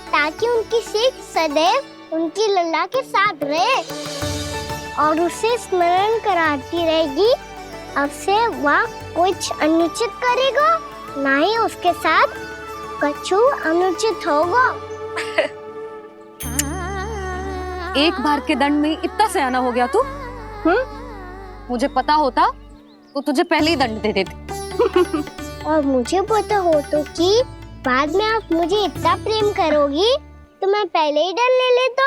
ताकि उनकी सीख सदैव उनकी लल्ला के साथ रहे और उसे स्मरण कराती रहेगी। अब से वह कुछ अनुचित करेगा, ना ही उसके साथ कछु अनुचित होगा। एक बार के दंड में इतना सयाना हो गया तू? मुझे पता होता तो तुझे पहले ही दंड दे देती। और मुझे पता हो तो कि बाद में आप मुझे इतना प्रेम करोगी तो मैं पहले ही दंड ले लेता।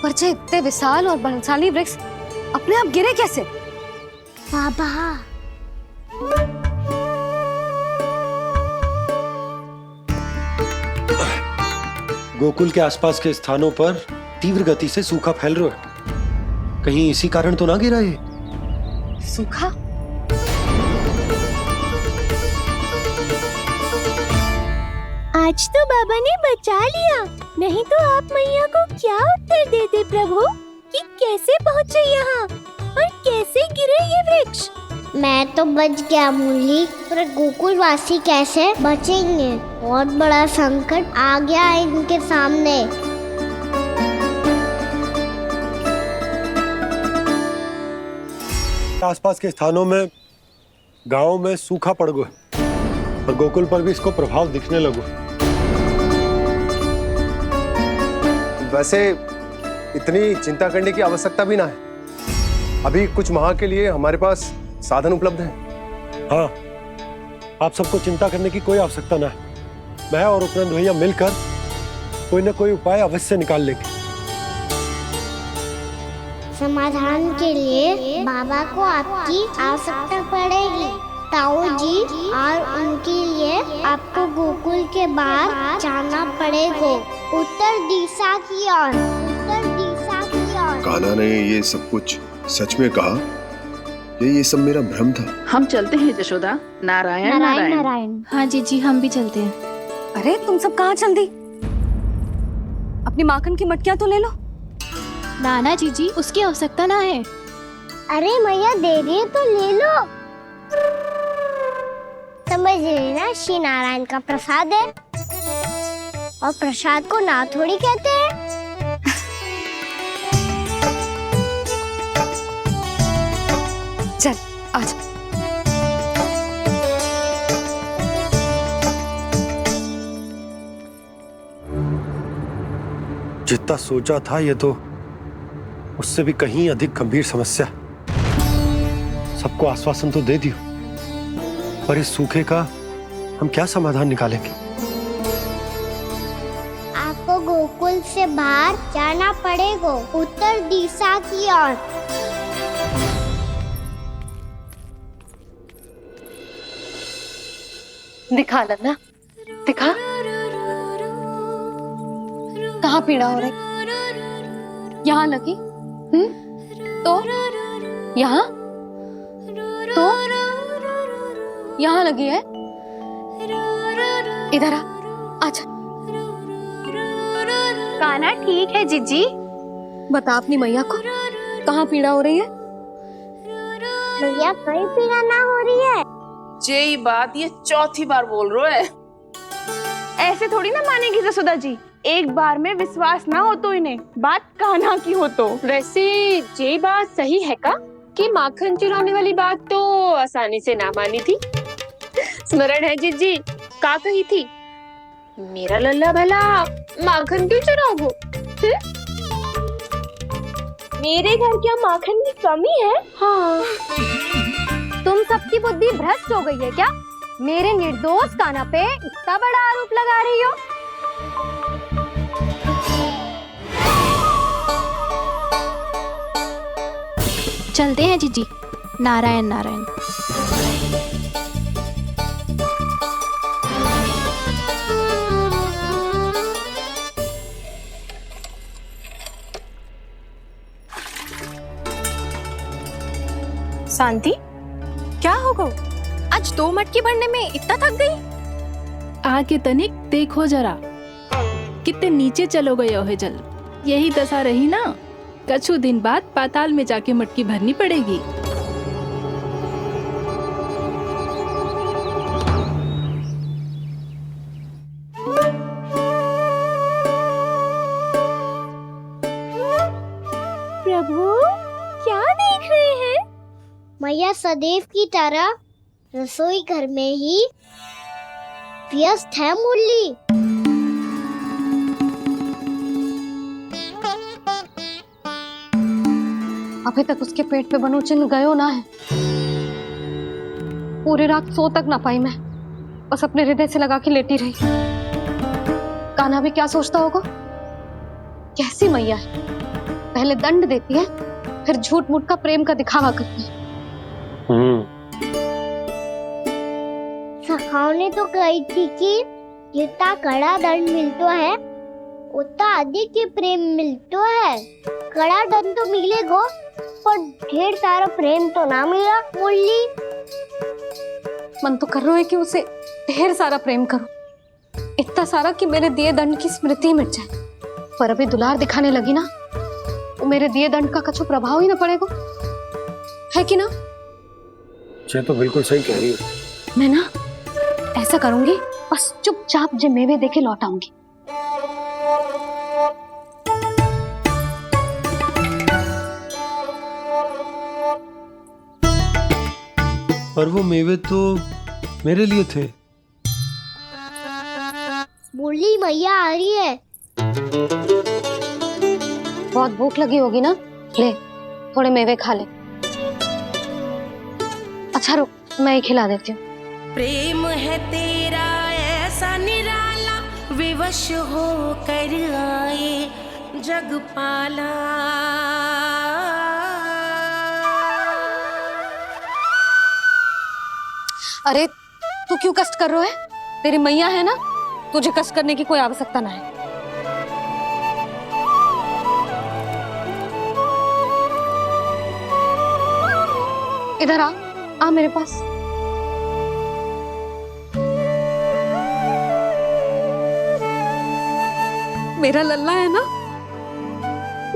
पर जे इतने विशाल और बलशाली वृक्ष अपने आप गिरे कैसे? बाबा, गोकुल के आसपास के स्थानों पर तीव्र गति से सूखा फैल रहा है। कहीं इसी कारण तो ना गिरा ये? सूखा? आज तो बाबा ने बचा लिया, नहीं तो आप मैया को क्या उत्तर देते प्रभु कि कैसे पहुँचे यहाँ और कैसे गिरे ये वृक्ष? मैं तो बच गया मुरली, पर गोकुल वासी कैसे बचेंगे? बहुत बड़ा संकट आ गया है इनके सामने। आसपास के स्थानों में, गांव में सूखा पड़ गया और गोकुल पर भी इसको प्रभाव दिखने लगा। वैसे इतनी चिंता करने की आवश्यकता भी ना है, अभी कुछ माह के लिए हमारे पास साधन उपलब्ध है। हाँ, आप सबको चिंता करने की कोई आवश्यकता ना है। मैं और उपनंद भैया मिलकर कोई न कोई उपाय अवश्य निकाल लेंगे। समाधान के लिए बाबा को आपकी आवश्यकता पड़ेगी। ताऊ जी और उनके लिए आपको गोकुल के बाहर जाना पड़ेगा, उत्तर दिशा की ओर, उत्तर दिशा की ओर। कान्हा ने ये सब कुछ सच में कहा? ये सब मेरा भ्रम था? हम चलते हैं जशोदा। नारायण नारायण नारायण। हाँ जीजी, हम भी चलते हैं। अरे तुम सब कहाँ चल दी? अपनी माखन की मटकियाँ तो ले लो। नाना जीजी, उसकी आवश्यकता ना है। अरे मैया दे रही है तो ले लो। समझ लेना, श्री नारायण का प्रसाद है और प्रसाद को ना थोड़ी कहते हैं। चल आज। जितना सोचा था ये तो उससे भी कहीं अधिक गंभीर समस्या। सबको आश्वासन तो दे दियो, पर इस सूखे का हम क्या समाधान निकालेंगे? आपको गोकुल से बाहर जाना पड़ेगा, उत्तर दिशा की ओर। दिखा लल्ला, दिखा। कहाँ पीड़ा हो रही? यहाँ लगी? तो यहाँ? तो यहाँ लगी है? इधर आ, आजा। कान्हा ठीक है जीजी। बता अपनी मैया को कहाँ पीड़ा हो रही है? भैया कहीं पीड़ा ना हो रही है। यही बात ये चौथी बार बोल रहे है। ऐसे थोड़ी ना मानेगी जसोदा जी, एक बार में विश्वास ना हो तो इन्हें, बात कान्हा की हो तो। वैसे ये बात सही है का कि माखन चुराने वाली बात तो आसानी से ना मानी थी। स्मरण है जीजी का कही थी, मेरा लल्ला भला माखन क्यों चुराओगो? मेरे घर क्या माखन की कमी है? हाँ। तुम सबकी बुद्धि भ्रष्ट हो गई है क्या? मेरे निर्दोष कान्हा पे इतना बड़ा आरोप लगा रही हो? चलते हैं जीजी। नारायण नारायण। शांति, क्या हो गया? आज 2 मटकी भरने में इतना थक गई? आके तनिक देखो जरा, कितने नीचे चलो गए हो जल। यही दशा रही ना, कछु दिन बाद पाताल में जाके मटकी भरनी पड़ेगी। प्रभु क्या देख रहे हैं? मैया सदैव की तरह रसोई घर में ही व्यस्त है मुरली। अभी तक उसके पेट पे बनो चिन्ह गयो ना है। पूरी रात सो तक ना पाई मैं, बस अपने हृदय से लगा के लेटी रही। कान्हा भी क्या सोचता होगा? कैसी मैया है, पहले दंड देती है फिर झूठ मूठ का प्रेम का दिखावा करती है। सखाओ ने तो कही थी कि जितना कड़ा दंड मिलतो है उतना अधिक ही प्रेम मिलतो है। कड़ा दंड तो मिलेगो पर ढेर सारा प्रेम तो ना मिला मुरली। मन तो कर रहा है कि उसे ढेर सारा प्रेम करूं, इतना सारा कि मेरे दिए दंड की स्मृति मिट जाए। पर अभी दुलार दिखाने लगी ना, वो मेरे दिए दंड का कछु प्रभाव ही ना पड़ेगा, है कि ना? ये तो बिल्कुल सही कह रही हो। मैं ना ऐसा करूंगी, बस चुपचाप जे मेवे देके लौट आऊंगी। पर वो मेवे तो मेरे लिए थे। मुरली मैया आ रही है। बहुत भूख लगी होगी ना, ले थोड़े मेवे खा ले। अच्छा रुक, मैं ही खिला देती हूँ। प्रेम है तेरा ऐसा निराला, विवश हो कर आए जगपाला। अरे तू क्यों कष्ट कर रहा है? तेरी मैया है ना, तुझे कष्ट करने की कोई आवश्यकता ना है। इधर आ मेरे पास। मेरा लल्ला है ना,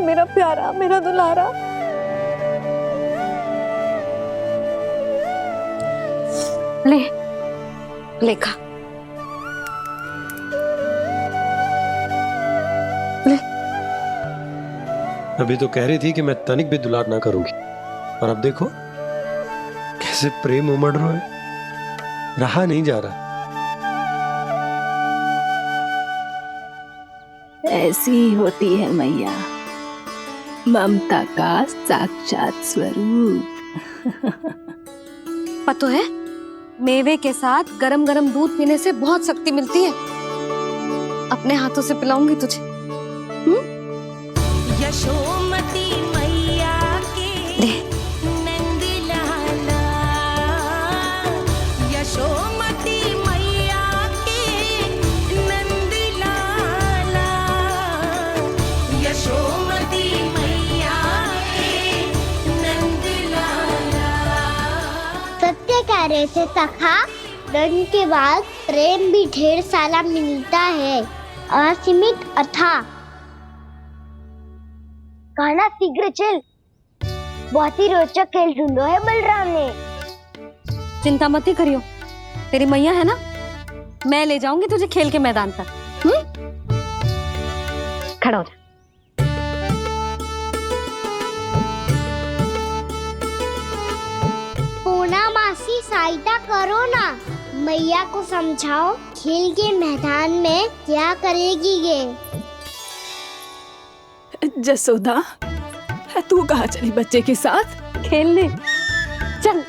मेरा प्यारा, मेरा दुलारा। ले ले खा, ले। अभी तो कह रही थी कि मैं तनिक भी दुलार ना करूंगी, और अब देखो कैसे प्रेम उमड़ रहा है, रहा नहीं जा रहा। ऐसी ही होती है मैया, ममता का साक्षात स्वरूप। पता है, मेवे के साथ गरम गरम दूध पीने से बहुत शक्ति मिलती है। अपने हाथों से पिलाऊंगी तुझे। यशोमती मैया के नंद लाला, यशोमती मैया जैसे सखा दंड के बाद प्रेम भी ढेर सारा मिलता है, असीमित अथाह। कान्हा शीघ्र चल, बहुत ही रोचक खेल ढूंढो है बलराम ने। चिंता मत ही करियो, तेरी मैया है ना, मैं ले जाऊंगी तुझे खेल के मैदान तक। खड़ा हो जा। पूना मासी सहायता करो ना, मैया को समझाओ खेल के मैदान में क्या करेगी ये। जसोदा, तू कहाँ चली बच्चे के साथ? खेलने चल।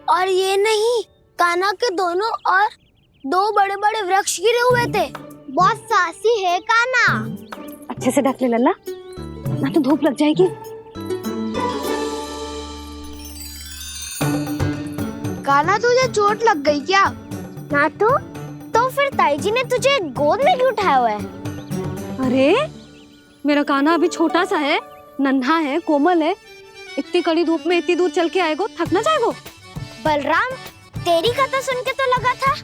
और ये नहीं, कान्हा के दोनों और दो बड़े बड़े वृक्ष गिरे हुए थे। बहुत साहसी है कान्हा। अच्छे से ढक ले लल्ला, ना तो धूप लग जाएगी। कान्हा तुझे चोट लग गई क्या? ना तो फिर ताई जी ने तुझे गोद में क्यों उठाया हुआ है? अरे मेरा कान्हा अभी छोटा सा है, नन्हा है, कोमल है। इतनी कड़ी धूप में इतनी दूर चल के आएगो, थक ना जाएगो। बलराम, तेरी कथा सुन के तो लगा था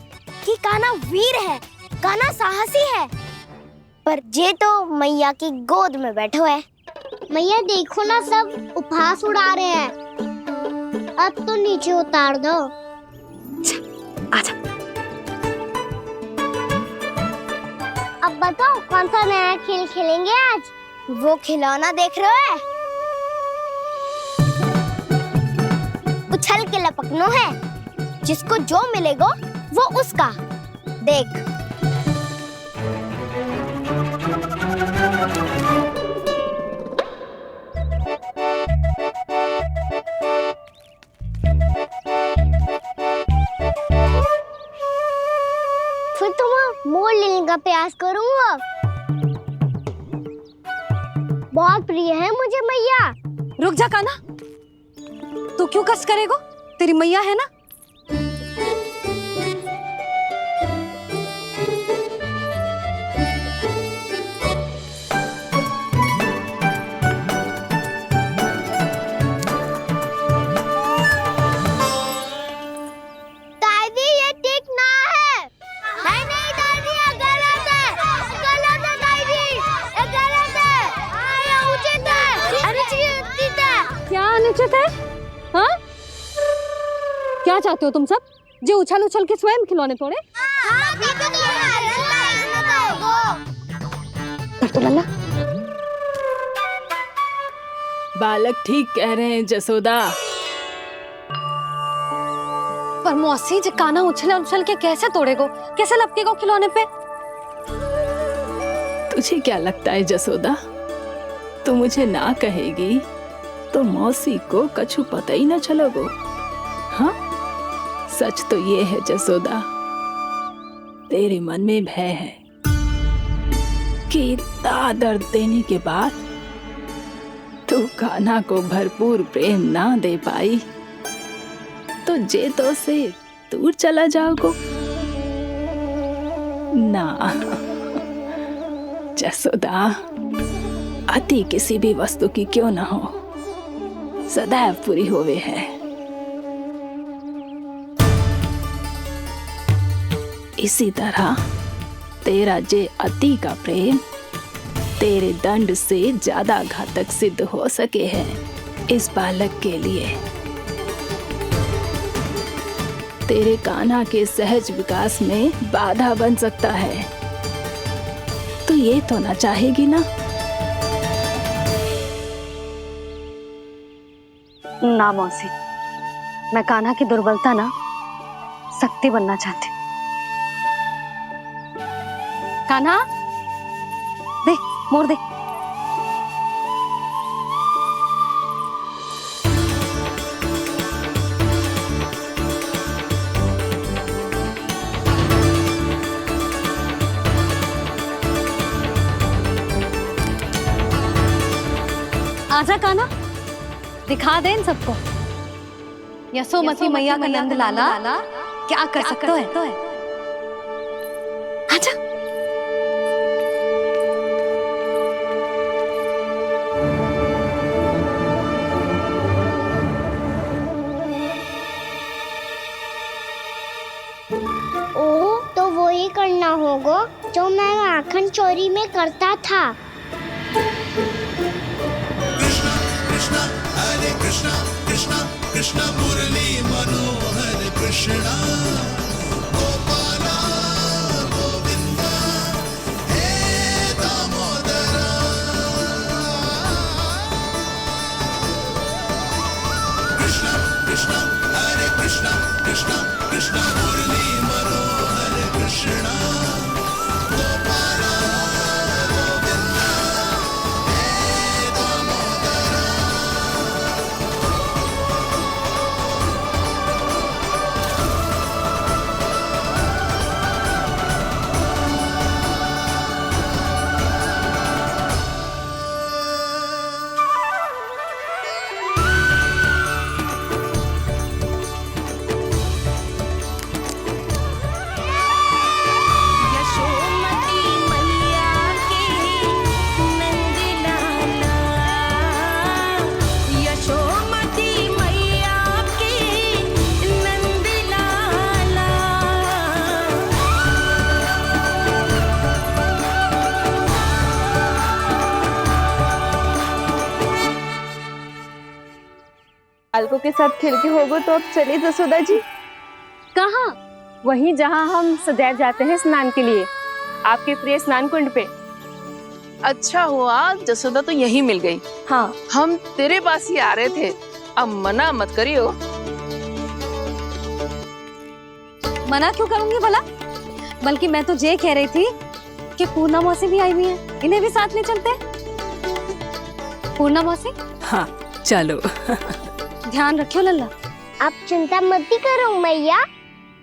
कि कान्हा वीर है, कान्हा साहसी है, पर जे तो मैया की गोद में बैठे हुए है। मैया देखो ना, सब उपहास उड़ा रहे हैं। अब तो नीचे उतार दो। आजा। अब बताओ कौन सा नया खेल खेलेंगे आज? वो खिलौना देख रहे हो? उछल के लपकनो है, जिसको जो मिलेगा वो उसका। देख। फिर तुम मोड़ लेने का प्रयास करूंगा। बहुत प्रिय है मुझे मैया। रुक जा कान्हा, तू क्यों कष्ट करेगो? तेरी मैया है ना। दादी ये ठीक ना है। नहीं दादी, ये गलत है। गलत है दादी, ये गलत है। ये उचित है, अनुचित है। क्या अनुचित है? हाँ? क्या चाहते हो तुम सब? जो उछल उछल के स्वयं खिलौने तोड़े? तो लल्ला, बालक ठीक कह रहे हैं जसोदा। पर मौसी, जो कान्हा उछल उछल के कैसे तोड़ेगो, कैसे लपकेगो खिलौने पे? तुझे क्या लगता है जसोदा, तू मुझे ना कहेगी तो मौसी को कछु पता ही ना चलोगो। हाँ, सच तो ये है जसोदा, तेरे मन में भय है कि इतना दर्द देने के बाद तू कान्हा को भरपूर प्रेम ना दे पाई तो जेतो से दूर चला जाओगो ना। जसोदा, अति किसी भी वस्तु की क्यों ना हो, सदैव पूरी होवे है। इसी तरह तेरा जे अति का प्रेम तेरे दंड से ज्यादा घातक सिद्ध हो सके है इस बालक के लिए। तेरे कान्हा के सहज विकास में बाधा बन सकता है, तो ये तो ना चाहेगी ना? ना मौसी, मैं कान्हा की दुर्बलता ना शक्ति बनना चाहती। कान्हा, दे मोड़ दे। आजा कान्हा, दिखा दे इन सबको यशोमती मैया का नंद लाला क्या कर सकता है। आजा। जो मैं माखन चोरी में करता था। कृष्णा कृष्णा हरे कृष्णा कृष्णा कृष्णा मुरली मनोहर कृष्णा गोपाला गोविंदा हे दामोदरा। कृष्णा कृष्णा हरे कृष्णा कृष्णा कृष्णा मुरली मनोहर कृष्णा गोपाला गोविंदा हे दामोदरा। यशोमती मैया के नंद लाला, यशोमती मैया के नंद लाला। बालकों के साथ खेल के होगो तो अब चलिए जसोदा जी। कहाँ? वहीं जहाँ हम सदैव जाते हैं स्नान के लिए, आपके प्रिय स्नान कुंड पे। अच्छा हुआ जसोदा तो यहीं मिल गई। हाँ, हम तेरे पास ही आ रहे थे, अब मना मत करियो। मना क्यों करूंगी भला? बल्कि मैं तो ये कह रही थी कि पूर्णा मौसी भी आई हुई है, इन्हें भी साथ ले चलते हैं। पूर्णा मौसी, हाँ चलो। ध्यान रखियो लल्ला। आप चिंता मत करो मैया,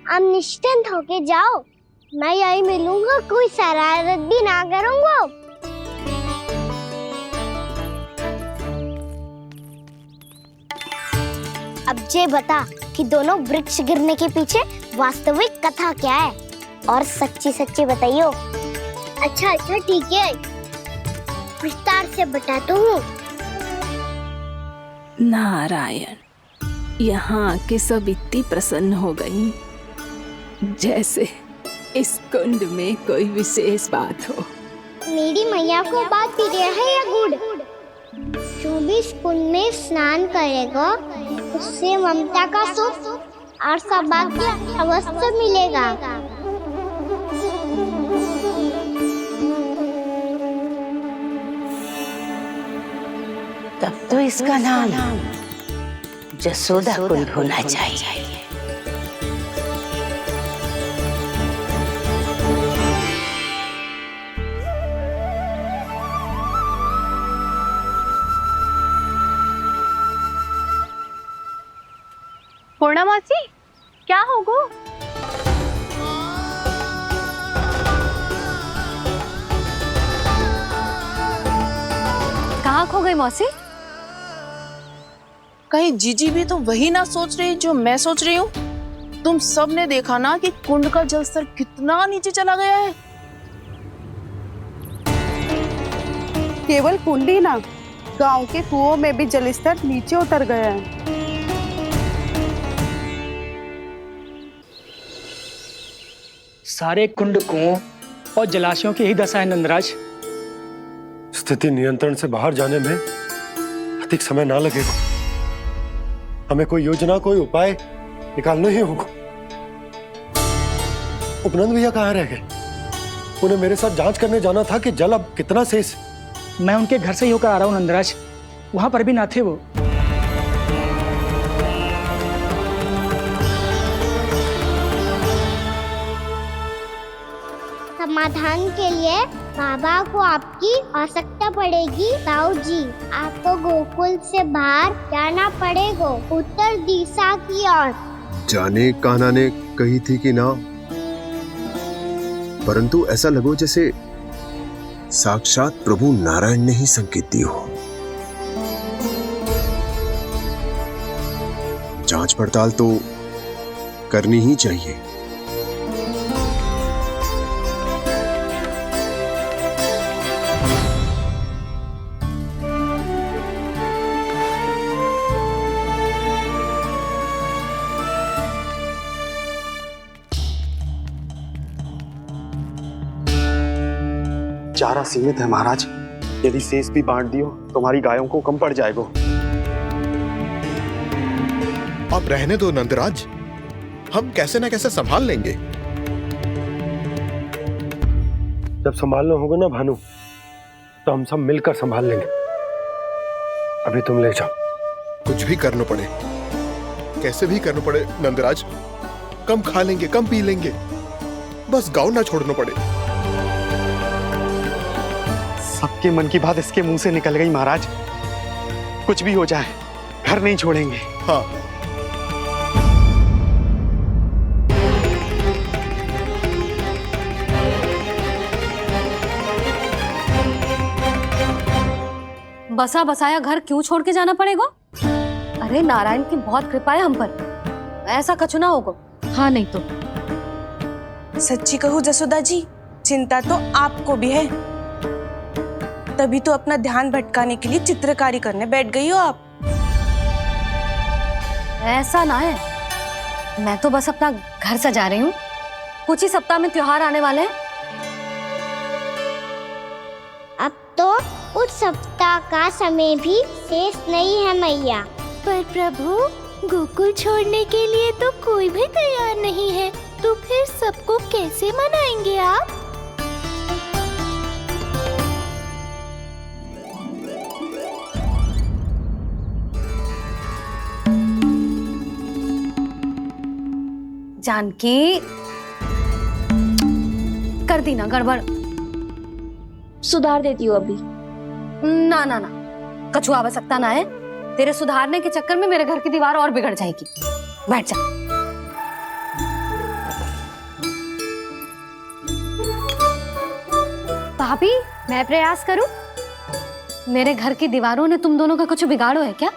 आप निश्चिंत होके जाओ, मैं यही मिलूंगा, कोई शरारत भी ना करूंगा। अब ये बता कि दोनों वृक्ष गिरने के पीछे वास्तविक कथा क्या है, और सच्ची सच्ची बताइयो। अच्छा अच्छा ठीक है, विस्तार से बताता हूँ। नारायण, यहाँ के सब इतनी प्रसन्न हो गई जैसे इस कुंड में कोई विशेष बात हो। मेरी मैया को बात प्रिय है या गुड़? जो भी इस कुंड में स्नान करेगा उससे ममता का सुख और सौभाग्य अवश्य मिलेगा। तब तो इसका नाम जसोदा कुंड होना चाहिए। पूर्णा मौसी, क्या होगो? कहाँ खो गई मौसी? कहीं जीजी भी तो वही ना सोच रही जो मैं सोच रही हूँ। तुम सब ने देखा ना कि कुंड का जल स्तर कितना नीचे चला गया है। केवल कुंड ही ना, गांव के कुओं में भी जल स्तर नीचे उतर गया है। सारे कुंड, कुओं और जलाशयों की यही दशा है नंदराज। स्थिति नियंत्रण से बाहर जाने में अधिक समय ना लगेगा। हमें कोई योजना, कोई उपाय निकालना ही होगा। उपनंद भैया कहाँ रह गए? उन्हें मेरे साथ जांच करने जाना था कि जल अब कितना शेष। मैं उनके घर से ही होकर आ रहा हूँ नंदराज, वहां पर भी ना थे वो। समाधान के लिए बाबा को आपकी आवश्यकता पड़ेगी। ताऊ जी, आपको गोकुल से बाहर जाना पड़ेगा, उत्तर दिशा की ओर। जाने कान्हा ने कही थी कि ना, परंतु ऐसा लगो जैसे साक्षात प्रभु नारायण ने ही संकेत दी हो। जांच पड़ताल तो करनी ही चाहिए। चारा सीमित है महाराज। यदि शेष भी बांट दियो तो हमारी गायों को कम पड़ जाएगा। अब रहने दो नंदराज, हम कैसे न कैसे संभाल लेंगे। जब संभालना होगा ना भानु, तो हम सब मिलकर संभाल लेंगे। अभी तुम ले जाओ। कुछ भी करना पड़े, कैसे भी करना पड़े नंदराज, कम खा लेंगे, कम पी लेंगे, बस गाँव ना छोड़ना पड़े। सबके मन की बात इसके मुंह से निकल गई महाराज। कुछ भी हो जाए घर नहीं छोड़ेंगे। हाँ। बसा बसाया घर क्यों छोड़ के जाना पड़ेगा? अरे नारायण की बहुत कृपा है हम पर, ऐसा कछु ना होगा। हाँ नहीं तो सच्ची कहूँ जसोदा जी, चिंता तो आपको भी है, तभी तो अपना ध्यान भटकाने के लिए चित्रकारी करने बैठ गई हो आप। ऐसा ना है, मैं तो बस अपना घर सजा रही हूँ। कुछ ही सप्ताह में त्योहार आने वाले हैं। अब तो कुछ सप्ताह का समय भी शेष नहीं है मैया। पर प्रभु, गोकुल छोड़ने के लिए तो कोई भी तैयार नहीं है, तो फिर सबको कैसे मनाएंगे आप? जानकी, कर दी ना गड़बड़। सुधार देती हूँ अभी। ना ना ना, कछु आवश्यकता ना है। तेरे सुधारने के चक्कर में मेरे घर की दीवार और बिगड़ जाएगी। बैठ जा। भाभी, मैं प्रयास करूं? मेरे घर की दीवारों ने तुम दोनों का कुछ बिगाड़ो है क्या?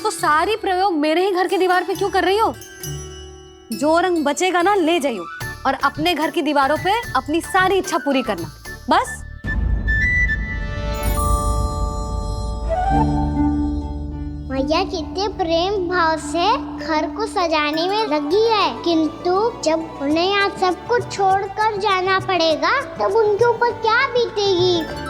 तो सारी प्रयोग मेरे ही घर की दीवार पे क्यों कर रही हो? जो रंग बचेगा ना ले जाइयो, और अपने घर की दीवारों पे अपनी सारी इच्छा पूरी करना, बस। मैया कितने प्रेम भाव से घर को सजाने में लगी है, किंतु जब उन्हें यहाँ सब कुछ छोड़कर जाना पड़ेगा तब उनके ऊपर क्या बीतेगी।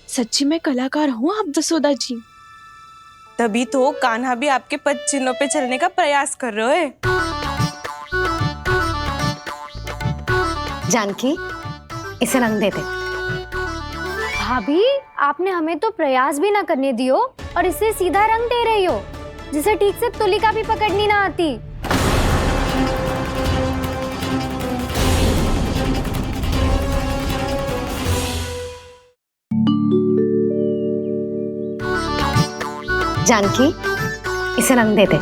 सच्ची में कलाकार हूँ आप जसोदा जी, तभी तो कान्हा भी आपके पद चिन्हों पे चलने का प्रयास कर रहे हैं। जानकी, इसे रंग दे दे। भाभी, आपने हमें तो प्रयास भी ना करने दियो और इसे सीधा रंग दे रही हो, जिसे ठीक से तुलिका भी पकड़नी ना आती। जानकी, इसे रंग दे दे।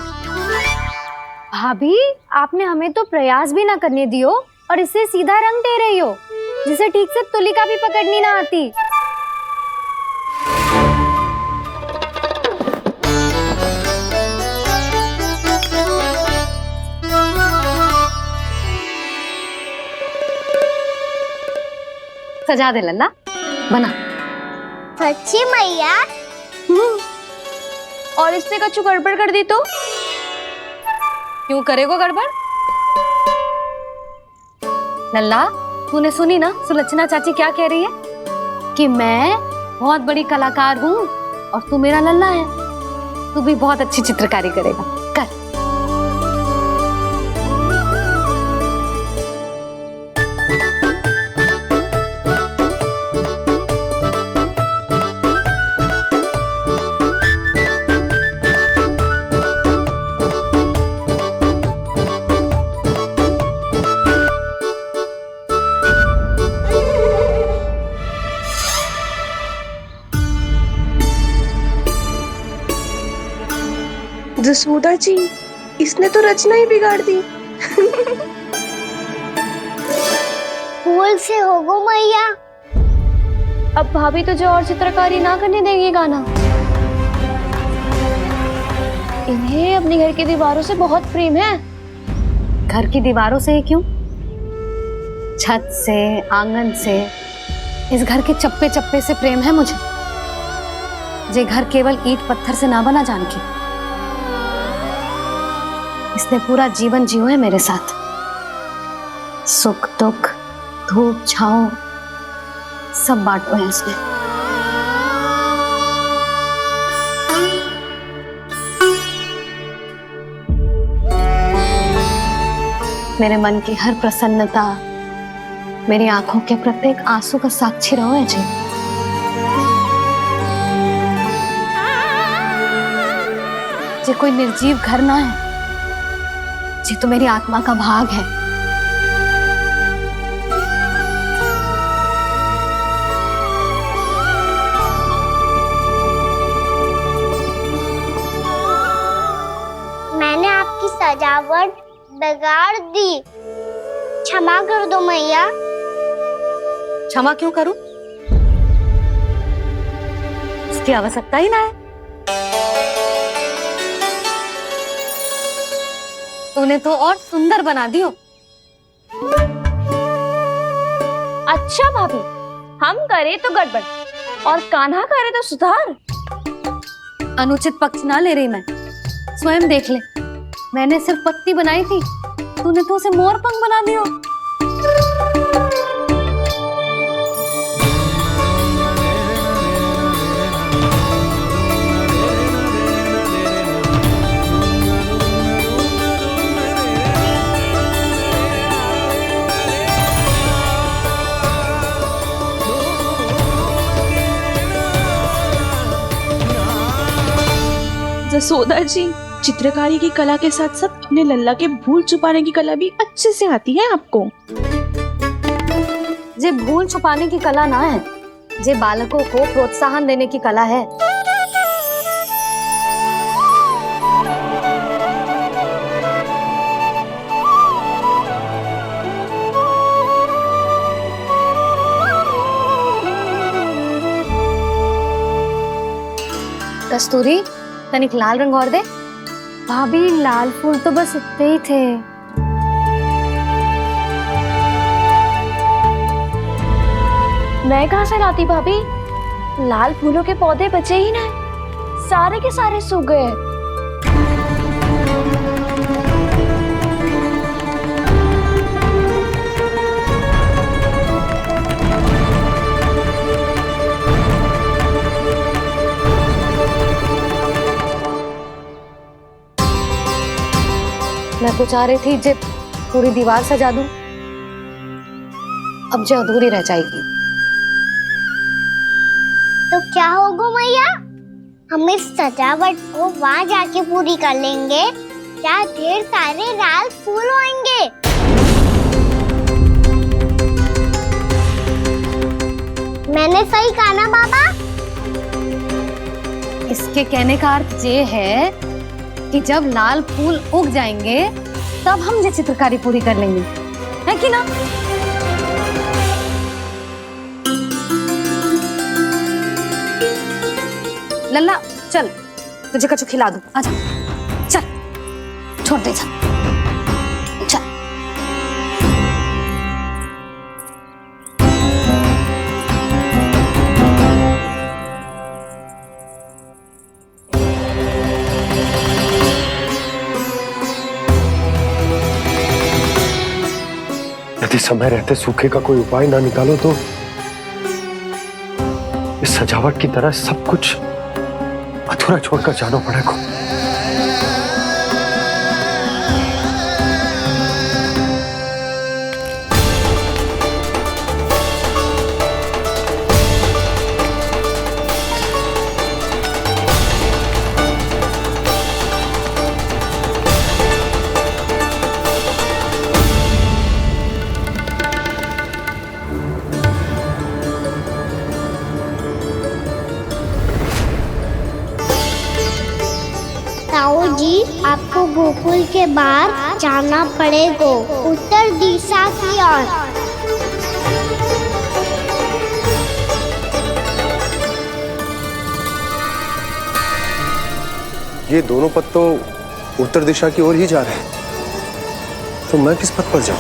भाभी, आपने हमें तो प्रयास भी ना करने दियो और इसे सीधा रंग दे रही हो, जिसे ठीक से तुलिका भी पकड़नी ना आती। सजा दे लल्ला, बना। सच्ची मैया? और इसने कछु गड़बड़ कर दी तो? क्यों करेगो गड़बड़? लल्ला, तूने सुनी ना सुलक्षणा चाची क्या कह रही है? कि मैं बहुत बड़ी कलाकार हूँ और तू मेरा लल्ला है। तू भी बहुत अच्छी चित्रकारी करेगा, कर। जसोदा जी, इसने तो रचना ही बिगाड़ दी। फूल से होगो मैया। अब भाभी तुझे और चित्रकारी ना करने देंगी गाना। इन्हें अपने घर की दीवारों से बहुत प्रेम है। घर की दीवारों से ही क्यों, छत से, आंगन से, इस घर के चप्पे चप्पे से प्रेम है मुझे। ये घर केवल ईंट पत्थर से ना बना जानकी, इसने पूरा जीवन जियो है मेरे साथ। सुख दुख, धूप छांव सब बांटो है इसने। मेरे मन की हर प्रसन्नता, मेरी आंखों के प्रत्येक आंसू का साक्षी रहो है जी। ये कोई निर्जीव घर ना है, ये तो मेरी आत्मा का भाग है। मैंने आपकी सजावट बिगाड़ दी, क्षमा कर दो मैया। क्षमा क्यों करूं? इसकी आवश्यकता ही ना है। तूने तो और सुंदर बना दियो। अच्छा भाभी, हम करे तो गड़बड़ और कान्हा करे तो सुधार। अनुचित पक्ष ना ले रही मैं, स्वयं देख ले। मैंने सिर्फ पत्ती बनाई थी, तूने तो उसे मोर पंख बना दियो। जसोदा जी, चित्रकारी की कला के साथ साथ अपने लल्ला के भूल छुपाने की कला भी अच्छे से आती है आपको। ये भूल छुपाने की कला ना है, ये बालकों को प्रोत्साहन देने की कला है। कस्तूरी, तनिक लाल रंग और दे। भाभी, लाल फूल तो बस इतने ही थे। मैं कहाँ से लाती भाभी? लाल फूलों के पौधे बचे ही ना, सारे के सारे सूख गए। मैं तो चाह रही थी जे पूरी दीवार सजा दूं, अब जो अधूरी रह जाएगी। तो क्या होगा मैया, हम इस सजावट को वहाँ जाके पूरी कर लेंगे, क्या ढेर सारे लाल फूल होंगे। मैंने सही कहा ना बाबा? इसके कहने का अर्थ ये है कि जब लाल फूल उग जाएंगे तब हम ये चित्रकारी पूरी कर लेंगे, है कि ना? लल्ला चल, तुझे कछु खिला दूं, आजा, चल, छोड़ दे, चल। यदि समय रहते सूखे का कोई उपाय ना निकालो तो इस सजावट की तरह सब कुछ अधूरा छोड़कर जाना पड़ेगा। आपको गोकुल के बाहर जाना पड़ेगा, उत्तर दिशा की ओर। ये दोनों पथ तो उत्तर दिशा की ओर ही जा रहे हैं, तो मैं किस पथ पर जाऊं?